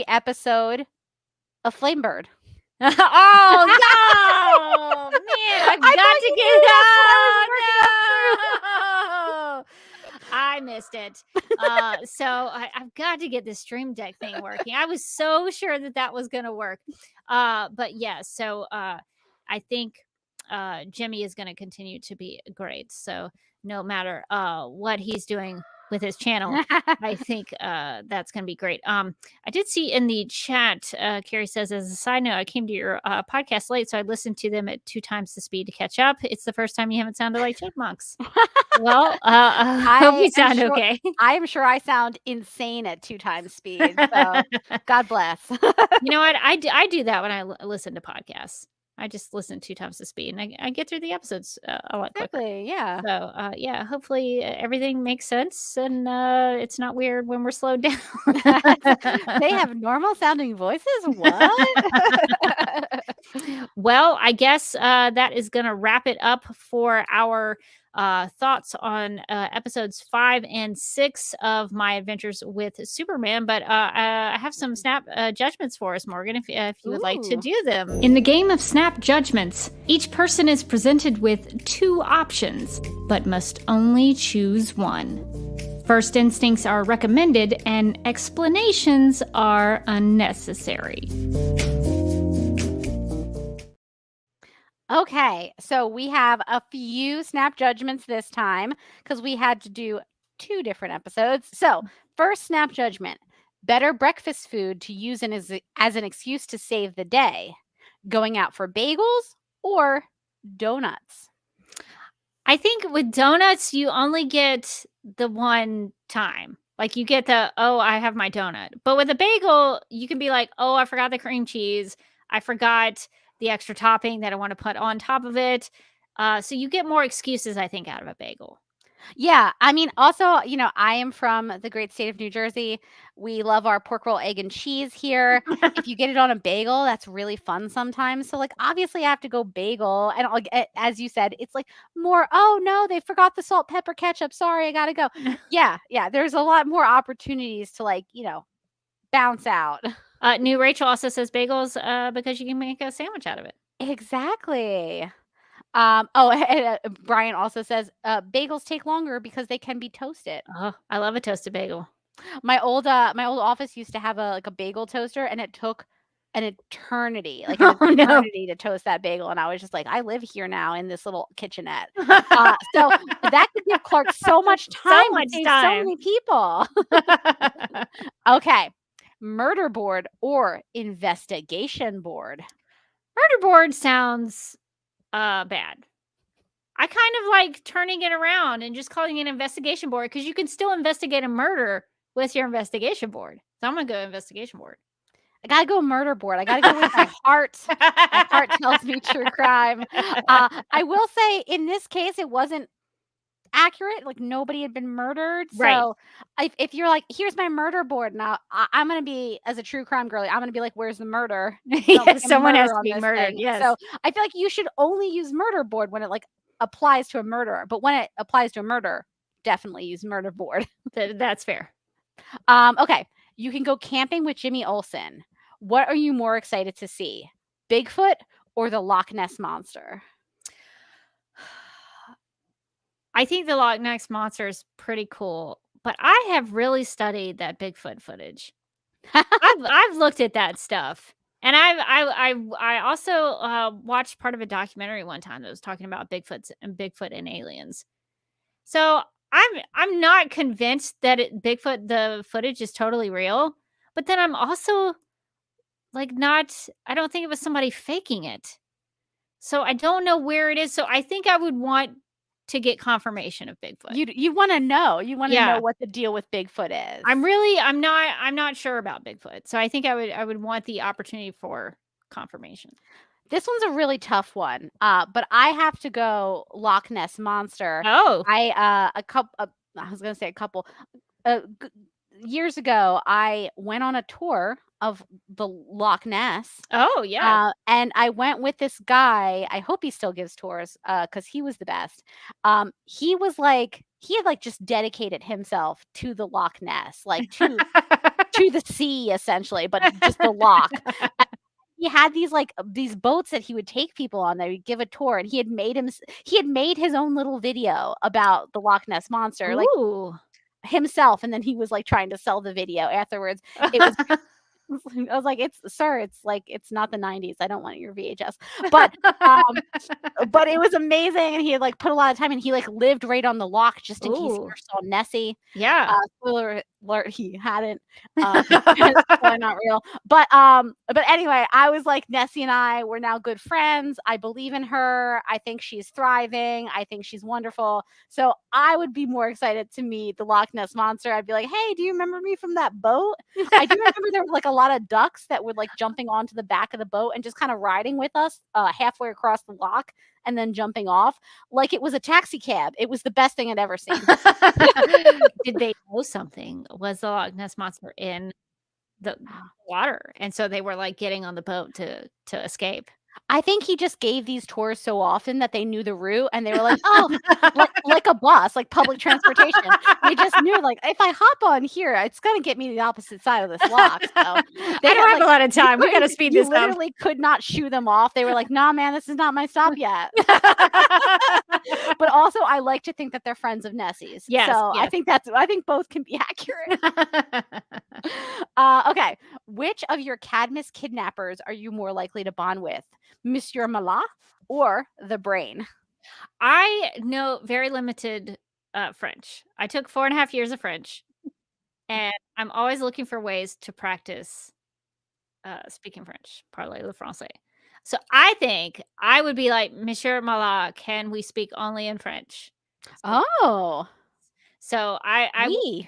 episode of Flamebird. Oh no, man! I got to get it out. No! I missed it. So I've got to get this Stream Deck thing working. I was so sure that was going to work. But yeah, so I think Jimmy is going to continue to be great. So no matter what he's doing with his channel, I think that's going to be great. I did see in the chat, Carrie says, as a side note, I came to your podcast late, so I listened to them at 2 times the speed to catch up. It's the first time you haven't sounded like chipmunks. Well, I hope you sound okay. I am sure I sound insane at 2 times speed. So God bless. You know what? I do that when I listen to podcasts. I just listen 2 times the speed, and I get through the episodes a lot quicker. Exactly, yeah. So, yeah, hopefully everything makes sense, and it's not weird when we're slowed down. They have normal sounding voices? What? Well, I guess that is going to wrap it up for our thoughts on episodes 5 and 6 of My Adventures with Superman. But I have some snap judgments for us, Morgan, if you would like to do them. In the game of snap judgments, each person is presented with 2 options, but must only choose one. First instincts are recommended, and explanations are unnecessary. Okay, so we have a few snap judgments this time because we had to do 2 different episodes. So, first snap judgment: better breakfast food to use as an excuse to save the day, going out for bagels or donuts? I think with donuts, you only get the one time. Like you get I have my donut. But with a bagel, you can be like, oh, I forgot the cream cheese. I forgot the extra topping that I want to put on top of it. So you get more excuses, I think, out of a bagel. Yeah, I mean, also, I am from the great state of New Jersey. We love our pork roll, egg, and cheese here. If you get it on a bagel, that's really fun sometimes. So, obviously, I have to go bagel. And as you said, it's more, oh, no, they forgot the salt, pepper, ketchup. Sorry, I got to go. Yeah, there's a lot more opportunities to, bounce out. New Rachel also says bagels because you can make a sandwich out of it. Exactly. Brian also says bagels take longer because they can be toasted. Oh, I love a toasted bagel. My old office used to have a bagel toaster, and it took an eternity, to toast that bagel. And I was just like, I live here now in this little kitchenette. So that could give Clark so much time, so many people. Okay, murder board or investigation board? Murder board sounds bad. I kind of like turning it around and just calling it an investigation board because you can still investigate a murder with your investigation board. So I'm gonna go investigation board. I gotta go murder board. I gotta go with my heart. My heart tells me true crime. I will say in this case it wasn't accurate. Nobody had been murdered. Right. So if you're like, here's my murder board now, I'm gonna be, as a true crime girly, I'm gonna be like, where's the murder? Someone has to be murdered. Yes. So I feel like you should only use murder board when it applies to a murderer, but when it applies to a murder, definitely use murder board. That's fair. Okay, you can go camping with Jimmy Olsen. What are you more excited to see, Bigfoot or the Loch Ness Monster? I think the Loch Ness Monster is pretty cool, but I have really studied that Bigfoot footage. I've looked at that stuff, and I also watched part of a documentary one time that was talking about Bigfoot and aliens. So I'm not convinced that Bigfoot, the footage, is totally real, but then I'm also not. I don't think it was somebody faking it, so I don't know where it is. So I think I would want to get confirmation of Bigfoot. You want to know. You want to know what the deal with Bigfoot is. I'm not sure about Bigfoot. So I think I would want the opportunity for confirmation. This one's a really tough one. But I have to go Loch Ness Monster. Oh. I was going to say a couple years ago, I went on a tour of the Loch Ness. Oh, yeah. And I went with this guy. I hope he still gives tours because he was the best. He was he had just dedicated himself to the Loch Ness, to the sea, essentially, but just the loch. He had these boats that he would take people on. That he'd give a tour, and he had made his own little video about the Loch Ness Monster. Ooh. himself, and then he was like trying to sell the video afterwards. It was I was like, it's not the 90s. I don't want your VHS. But but it was amazing, and he had like put a lot of time, and he like lived right on the lock just in case he Ooh. ever saw Nessie. Yeah. Spoiler alert, he hadn't. Probably not real. But anyway, I was like, Nessie and I, we're now good friends. I believe in her. I think she's thriving. I think she's wonderful. So I would be more excited to meet the Loch Ness Monster. I'd be like, hey, do you remember me from that boat? I do remember there were like a lot of ducks that were like jumping onto the back of the boat and just kind of riding with us halfway across the loch and then jumping off like it was a taxi cab. It was the best thing I'd ever seen. Did they know something? Was the Loch Ness Monster in the water? And so they were like getting on the boat to escape. I think he just gave these tours so often that they knew the route, and they were like, oh, like a bus, like public transportation. They just knew, like, if I hop on here, it's going to get me to the opposite side of this lock. So I don't have a lot of time. We got to speed this You up. literally could not shoo them off. They were like, nah, man, this is not my stop yet. But also, I like to think that they're friends of Nessie's. Yes, So yes. I think both can be accurate. Okay. Which of your Cadmus kidnappers are you more likely to bond with? Monsieur Malat or the Brain? I know very limited French. I took 4.5 years of French, and I'm always looking for ways to practice speaking French, parler le français. So I think I would be like, Monsieur Malat, can we speak only in French? Oh, So I we.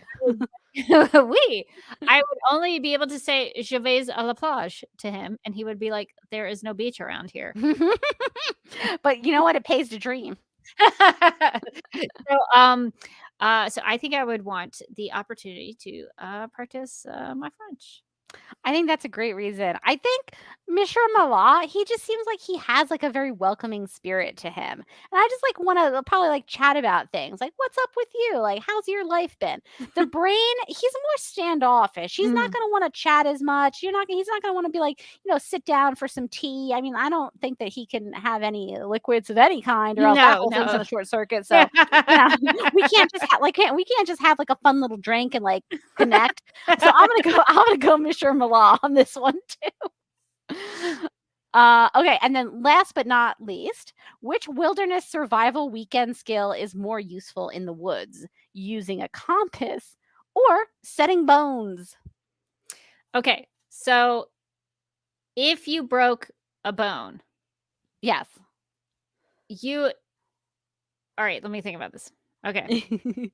I would only be able to say "Je vais à la plage" to him, and he would be like, "There is no beach around here." But you know what? It pays to dream. So I think I would want the opportunity to practice my French. I think that's a great reason. I think Monsieur Malat, he just seems like he has like a very welcoming spirit to him. And I just like want to probably like chat about things. Like, what's up with you? Like, how's your life been? The Brain, he's more standoffish. He's not going to want to chat as much. He's not going to want to be like, sit down for some tea. I mean, I don't think that he can have any liquids of any kind, or else that whole thing's in a short circuit. So we can't just have like a fun little drink and like connect. So I'm gonna go Monsieur Malat on this one too. Okay, and then last but not least, which wilderness survival weekend skill is more useful in the woods? Using a compass or setting bones? Okay, so if you broke a bone, yes. All right, let me think about this. Okay.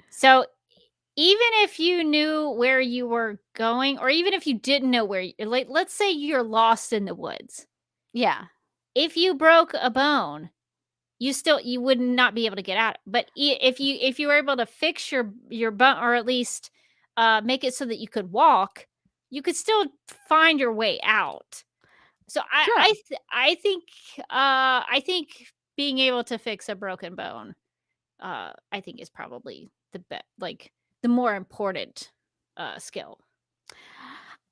So even if you knew where you were going, or even if you didn't know like, let's say you're lost in the woods. Yeah. If you broke a bone, you would not be able to get out. But if you were able to fix your bone, or at least make it so that you could walk, you could still find your way out. So I think being able to fix a broken bone, I think is probably the more important skill.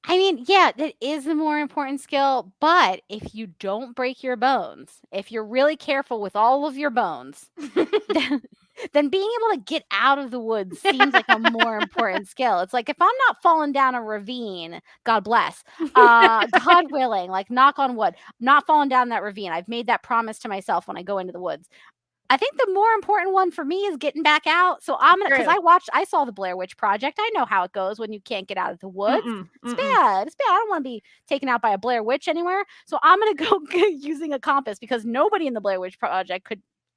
I mean, yeah, that is the more important skill, but if you don't break your bones, if you're really careful with all of your bones, then being able to get out of the woods seems like a more important skill. It's like, if I'm not falling down a ravine, God bless, God willing, like knock on wood, not falling down that ravine. I've made that promise to myself when I go into the woods. I think the more important one for me is getting back out. So because I saw the Blair Witch Project. I know how it goes when you can't get out of the woods. It's bad. It's bad. I don't want to be taken out by a Blair Witch anywhere. So I'm going to go using a compass, because nobody in the Blair Witch Project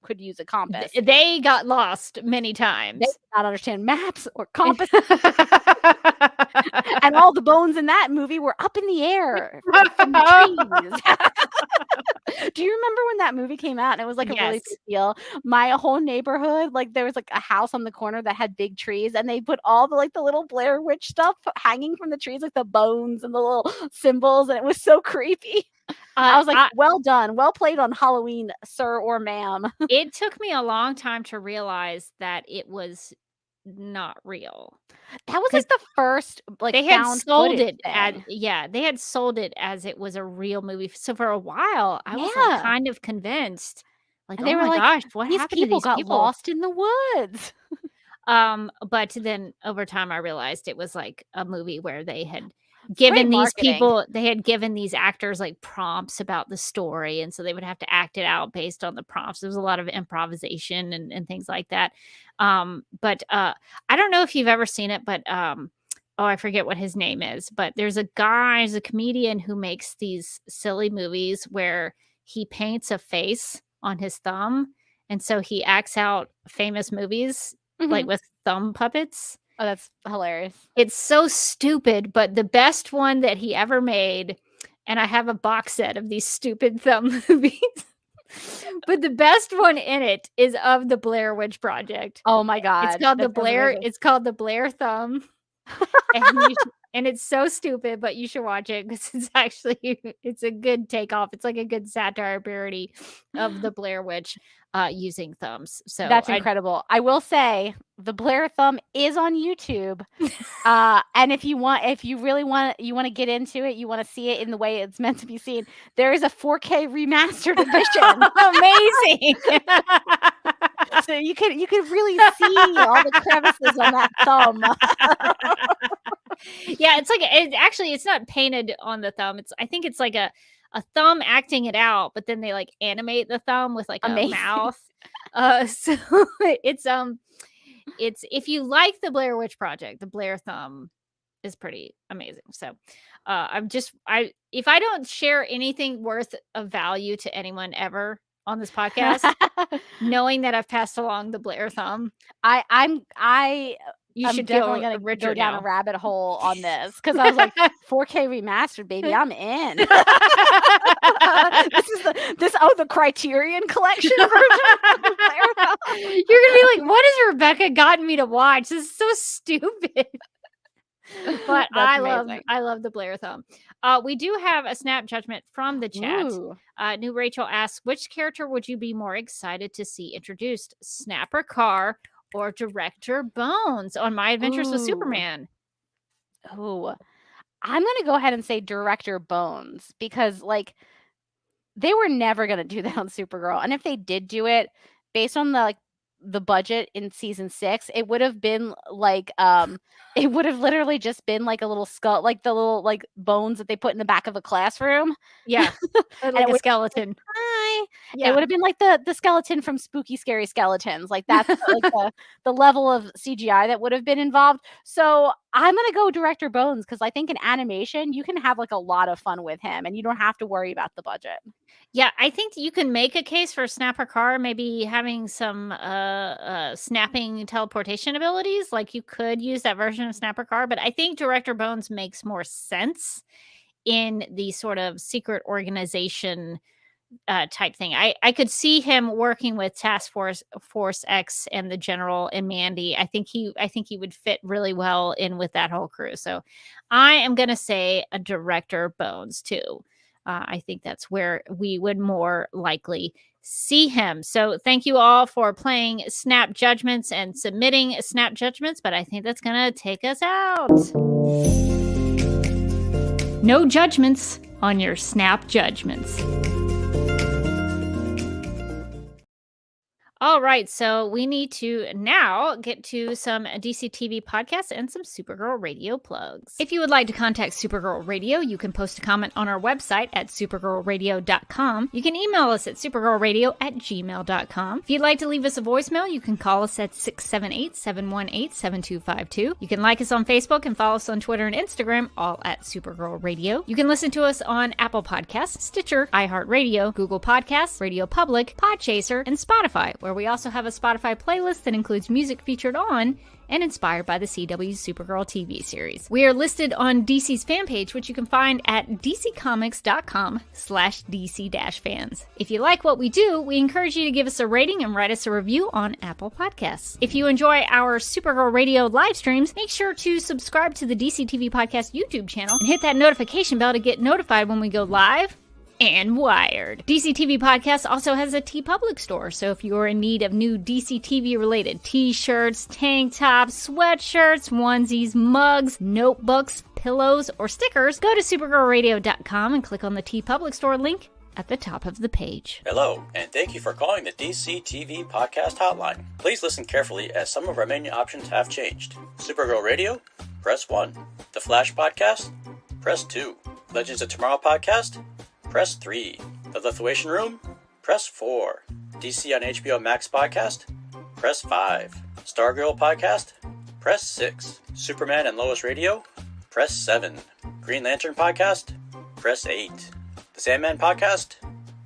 could use a compass. They got lost many times. They did not understand maps or compass. And all the bones in that movie were up in the air from the trees. Do you remember when that movie came out and it was like a really big deal? My whole neighborhood, like there was like a house on the corner that had big trees, and they put all the like the little Blair Witch stuff hanging from the trees, like the bones and the little symbols, and it was so creepy. I was like, well done. Well played on Halloween, sir or ma'am. It took me a long time to realize that it was not real. That was like the first, like, they had sold it they had sold it as it was a real movie. So for a while, I was like kind of convinced. Like, and they oh were my like, gosh, what these happened people to these got lost in the woods. But then over time I realized it was like a movie where they had given great these marketing. people, they had given these actors like prompts about the story, and so they would have to act it out based on the prompts. There was a lot of improvisation and things like that. But I don't know if you've ever seen it, but oh, I forget what his name is, but there's a guy, he's a comedian who makes these silly movies where he paints a face on his thumb, and so he acts out famous movies like Mhm. with thumb puppets. Oh, that's hilarious. It's so stupid, but the best one that he ever made, and I have a box set of these stupid thumb movies, but the best one in it is of the Blair Witch Project. Oh my god. It's called that sounds amazing. It's called the Blair Thumb. And it's so stupid, but you should watch it because it's actually it's a good takeoff. It's like a good satire parody of the Blair Witch using thumbs. So That's incredible. I will say the Blair Thumb is on YouTube. And if you really want to get into it, you want to see it in the way it's meant to be seen, there is a 4K remastered edition. Amazing. So you could really see all the crevices on that thumb. Yeah, it's like it's not painted on the thumb. I think it's like a thumb acting it out, but then they like animate the thumb with like Amazing. a mouth. So it's if you like the Blair Witch Project, the Blair Thumb is pretty amazing. So if I don't share anything worth of value to anyone ever on this podcast, knowing that I've passed along the Blair Thumb, I'm should definitely feel gonna richer go down now. a rabbit hole on this because I was like, 4K remastered, baby, I'm in. The Criterion Collection version. You're gonna be like, what has Rebecca gotten me to watch? This is so stupid. But I love the Blair Thumb. We do have a snap judgment from the chat. Ooh. New Rachel asks, which character would you be more excited to see introduced? Snapper Carr or Director Bones on My Adventures with Ooh. Superman? Oh, I'm gonna go ahead and say Director Bones because like they were never gonna do that on Supergirl, and if they did do it, based on the budget in season 6, it would have been like it would have literally just been like a little skull, like the little like bones that they put in the back of a classroom. Yeah, like a skeleton. Hi. Yeah. It would have been like the skeleton from Spooky Scary Skeletons. Like that's like the level of CGI that would have been involved. So I'm gonna go Director Bones because I think in animation you can have like a lot of fun with him and you don't have to worry about the budget. Yeah, I think you can make a case for Snapper Carr maybe having some snapping teleportation abilities. Like you could use that version of Snapper Carr, but I think Director Bones makes more sense in the sort of secret organization type thing. I could see him working with Task Force X and the General and Mandy. I think he would fit really well in with that whole crew. So I am gonna say a Director Bones too. I think that's where we would more likely see him. So thank you all for playing Snap Judgments and submitting Snap Judgments, but I think that's going to take us out. No judgments on your Snap Judgments. All right, so we need to now get to some DC TV podcasts and some Supergirl Radio plugs. If you would like to contact Supergirl Radio, you can post a comment on our website at supergirlradio.com. You can email us at supergirlradio@gmail.com. If you'd like to leave us a voicemail, you can call us at 678-718-7252. You can like us on Facebook and follow us on Twitter and Instagram, all at Supergirl Radio. You can listen to us on Apple Podcasts, Stitcher, iHeartRadio, Google Podcasts, Radio Public, Podchaser, and Spotify, where we also have a Spotify playlist that includes music featured on and inspired by the CW Supergirl TV series. We are listed on DC's fan page, which you can find at dccomics.com/DC-fans. If you like what we do, we encourage you to give us a rating and write us a review on Apple Podcasts. If you enjoy our Supergirl Radio live streams, make sure to subscribe to the DC TV Podcast YouTube channel and hit that notification bell to get notified when we go live and wired. DC TV Podcast also has a TeePublic store, so if you're in need of new DC TV related t-shirts, tank tops, sweatshirts, onesies, mugs, notebooks, pillows, or stickers, go to supergirlradio.com and click on the TeePublic store link at the top of the page. Hello, and thank you for calling the DC TV Podcast Hotline. Please listen carefully as some of our menu options have changed. Supergirl Radio? Press 1. The Flash Podcast? Press 2. Legends of Tomorrow Podcast? Press 3. The Lithuanian Room? Press 4. DC on HBO Max Podcast? Press 5. Stargirl Podcast? Press 6. Superman and Lois Radio? Press 7. Green Lantern Podcast? Press 8. The Sandman Podcast?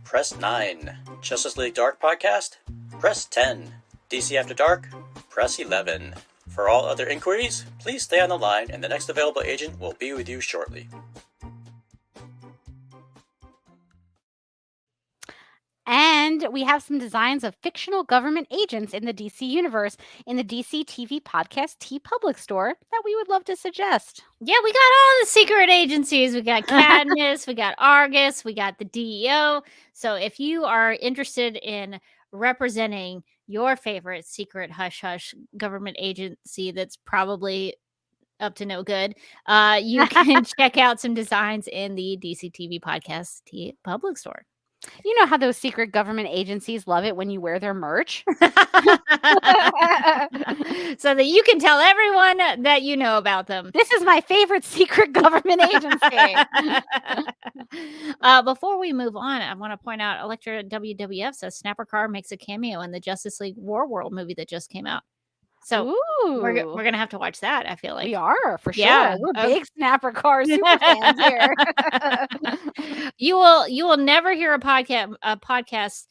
Press 9. Justice League Dark Podcast? Press 10. DC After Dark? Press 11. For all other inquiries, please stay on the line and the next available agent will be with you shortly. And we have some designs of fictional government agents in the DC universe in the DC TV Podcast T Public Store that we would love to suggest. Yeah, we got all the secret agencies. We got Cadmus, we got Argus, we got the DEO. So if you are interested in representing your favorite secret hush-hush government agency that's probably up to no good, you can check out some designs in the DC TV Podcast T Public Store. You know how those secret government agencies love it when you wear their merch? So that you can tell everyone that you know about them. This is my favorite secret government agency. Before we move on, I want to point out Electra WWF says Snapper Carr makes a cameo in the Justice League War World movie that just came out. So we're going to have to watch that, I feel like. We are, for sure. Yeah. We're big Snapper Carr super fans here. You will never hear a podcast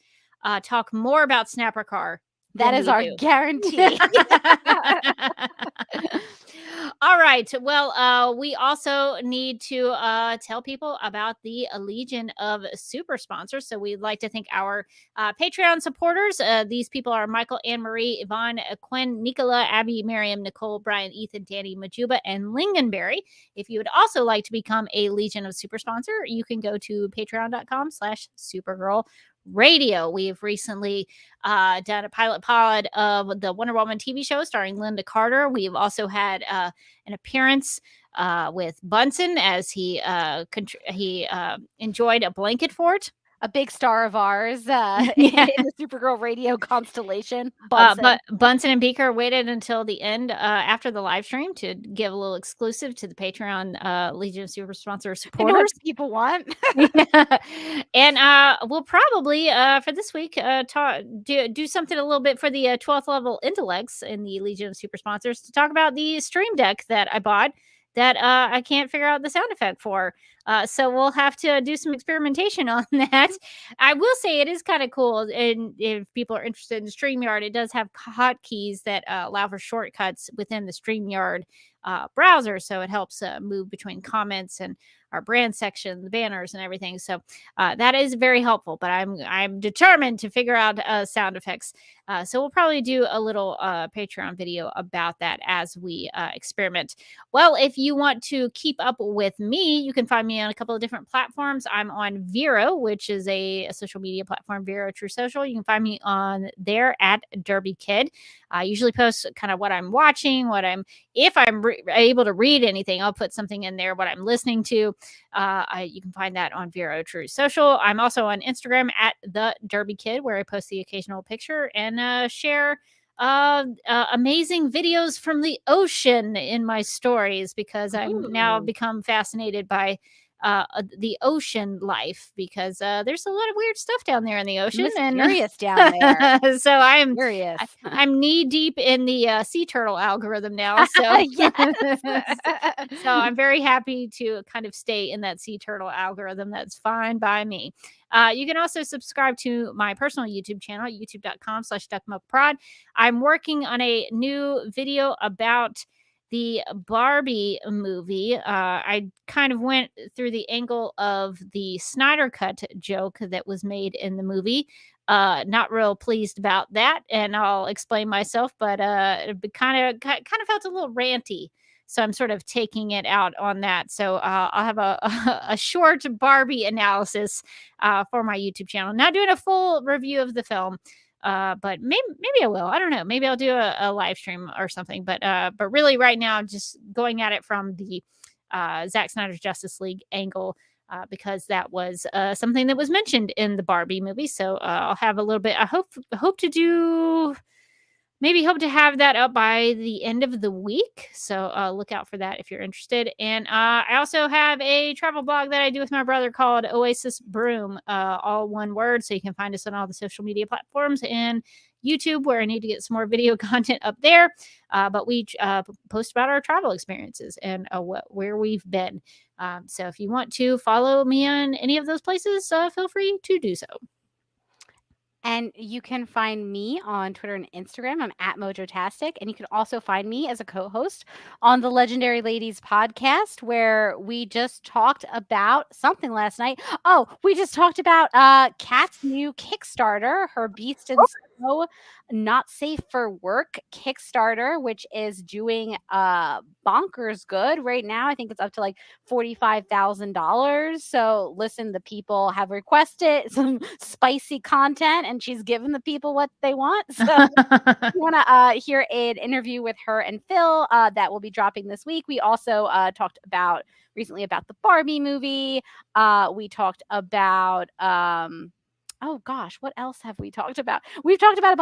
talk more about Snapper Carr. That is our guarantee. All right. Well, we also need to tell people about the Legion of Super Sponsors. So we'd like to thank our Patreon supporters. These people are Michael, Anne Marie, Yvonne, Quinn, Nicola, Abby, Miriam, Nicole, Brian, Ethan, Danny, Majuba, and Lingonberry. If you would also like to become a Legion of Super Sponsor, you can go to patreon.com/Supergirl Radio. We've recently done a pilot pod of the Wonder Woman TV show starring Linda Carter. We've also had an appearance with Bunsen as he enjoyed a blanket fort. A big star of ours in the Supergirl Radio constellation. Bunsen. But Bunsen and Beaker waited until the end after the live stream to give a little exclusive to the Patreon Legion of Super Sponsor supporters. You know what people want. And we'll probably for this week do something a little bit for the 12th level intellects in the Legion of Super Sponsors to talk about the Stream Deck that I bought that I can't figure out the sound effect for. So we'll have to do some experimentation on that. I will say it is kind of cool. And if people are interested in StreamYard, it does have hotkeys that allow for shortcuts within the StreamYard browser. So it helps move between comments and our brand section, the banners and everything. So that is very helpful, but I'm determined to figure out sound effects. So we'll probably do a little Patreon video about that as we experiment. Well, if you want to keep up with me, you can find me on a couple of different platforms. I'm on Vero, which is a social media platform, Vero True Social. You can find me on there at Derby Kid. I usually post kind of what I'm watching, if I'm able to read anything, I'll put something in there, what I'm listening to. You can find that on Vero True Social. I'm also on Instagram at The Derby Kid, where I post the occasional picture and share amazing videos from the ocean in my stories, because I'm now become fascinated by the ocean life, because there's a lot of weird stuff down there in the ocean. Mysterious down there. So I'm curious. I'm knee deep in the sea turtle algorithm now. So so I'm very happy to kind of stay in that sea turtle algorithm. That's fine by me. You can also subscribe to my personal YouTube channel, youtube.com/duckmilkprod. I'm working on a new video about the Barbie movie. I kind of went through the angle of the Snyder Cut joke that was made in the movie. Not real pleased about that, and I'll explain myself, but it kind of felt a little ranty. So I'm sort of taking it out on that. So I'll have a short Barbie analysis for my YouTube channel. Not doing a full review of the film, but maybe I will. I don't know. Maybe I'll do a live stream or something. But really right now, just going at it from the Zack Snyder's Justice League angle because that was something that was mentioned in the Barbie movie. So I'll have a little bit. I hope to have that up by the end of the week. So look out for that if you're interested. And I also have a travel blog that I do with my brother called Oasis Broom, all one word. So you can find us on all the social media platforms and YouTube, where I need to get some more video content up there. But we post about our travel experiences and where we've been. So if you want to follow me on any of those places, feel free to do so. And you can find me on Twitter and Instagram. I'm at Mojotastic. And you can also find me as a co-host on the Legendary Ladies podcast, where we just talked about something last night. Oh, we just talked about Kat's new Kickstarter, her Beast and Snow Not Safe for Work Kickstarter, which is doing bonkers good right now. I think it's up to like $45,000. So listen, the people have requested some spicy content, and she's giving the people what they want. So if you want to hear an interview with her and Phil, that will be dropping this week. We also talked recently about the Barbie movie. We talked about oh gosh, what else have we talked about? We talked about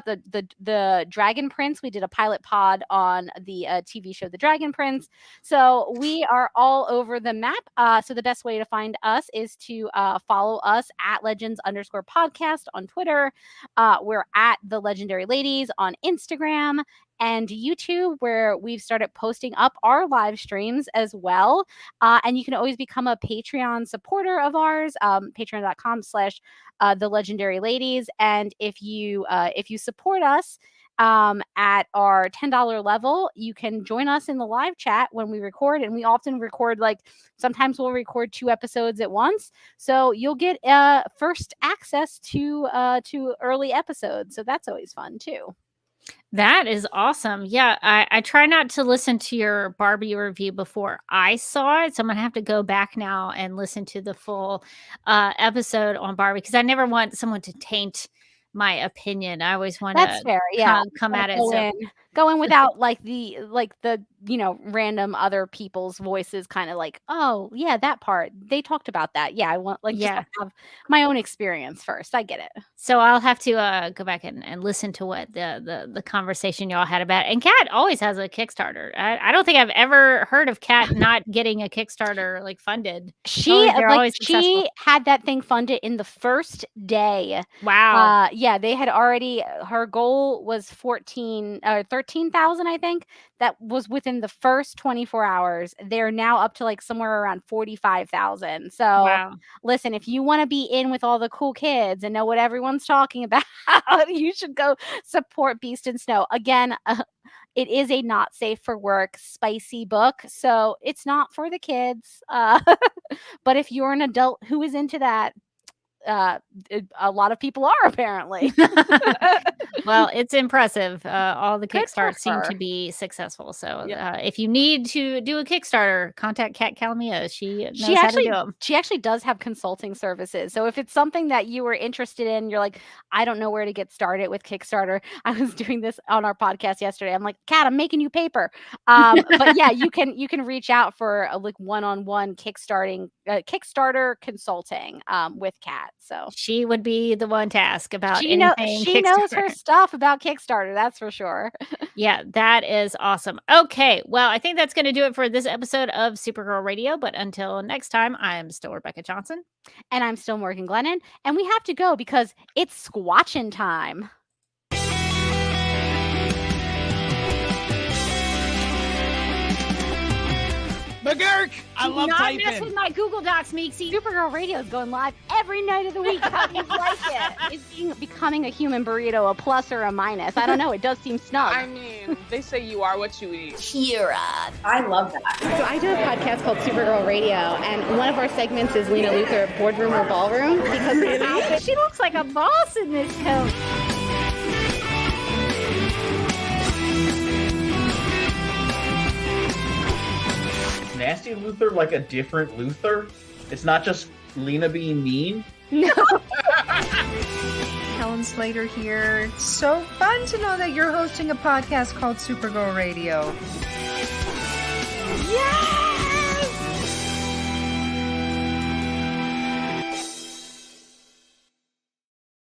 the Dragon Prince. We did a pilot pod on the TV show The Dragon Prince. So we are all over the map. So the best way to find us is to follow us at Legends_podcast on Twitter. We're at The Legendary Ladies on Instagram and YouTube, where we've started posting up our live streams as well. And you can always become a Patreon supporter of ours, patreon.com/The Legendary Ladies. And if you support us at our $10 level, you can join us in the live chat when we record. And we often record, sometimes we'll record 2 episodes at once. So you'll get first access to early episodes. So that's always fun too. That is awesome. Yeah, I try not to listen to your Barbie review before I saw it. So I'm going to have to go back now and listen to the full episode on Barbie, because I never want someone to taint my opinion. I always want to come at it. Go in without the random other people's voices, kind of like, oh yeah, that part they talked about that. Yeah, I want just have my own experience first. I get it. So I'll have to go back and listen to what the conversation y'all had about it. And Kat always has a Kickstarter. I don't think I've ever heard of Kat not getting a Kickstarter funded. She had that thing funded in the first day. Wow. Yeah, they had already. Her goal was 13,000, I think. That was within the first 24 hours. They're now up to somewhere around 45,000. So wow. Listen, if you want to be in with all the cool kids and know what everyone's talking about, you should go support Beast and Snow. Again, it is a not safe for work, spicy book. So it's not for the kids. But if you're an adult who is into that, a lot of people are, apparently. Well, it's impressive. All the Kickstarters seem to be successful. So if you need to do a Kickstarter, contact Kat Calamia. She knows how to do them. She actually does have consulting services. So if it's something that you were interested in, you're like, I don't know where to get started with Kickstarter. I was doing this on our podcast yesterday. I'm like, Kat, I'm making you paper. But yeah, you can reach out for a one-on-one Kickstarter consulting with Kat. So she would be the one to ask about anything. She knows her stuff about Kickstarter, that's for sure. Yeah, that is awesome. Okay, well, I think that's going to do it for this episode of Supergirl Radio. But until next time, I am still Rebecca Johnson. And I'm still Morgan Glennon. And we have to go because it's squatching time. McGurk! I love typing. Not mess with my Google Docs, Meeksy. Supergirl Radio is going live every night of the week. How do you like it? Is becoming a human burrito a plus or a minus? I don't know. It does seem snug. I mean, they say you are what you eat. Kira. I love that. So I do a podcast called Supergirl Radio, and one of our segments is Lena Luthor, Boardroom or Ballroom. Because she looks like a boss in this coat. Nasty Luthor like a different Luthor? It's not just Lena being mean? No. Helen Slater here. So fun to know that you're hosting a podcast called Supergirl Radio. Yeah!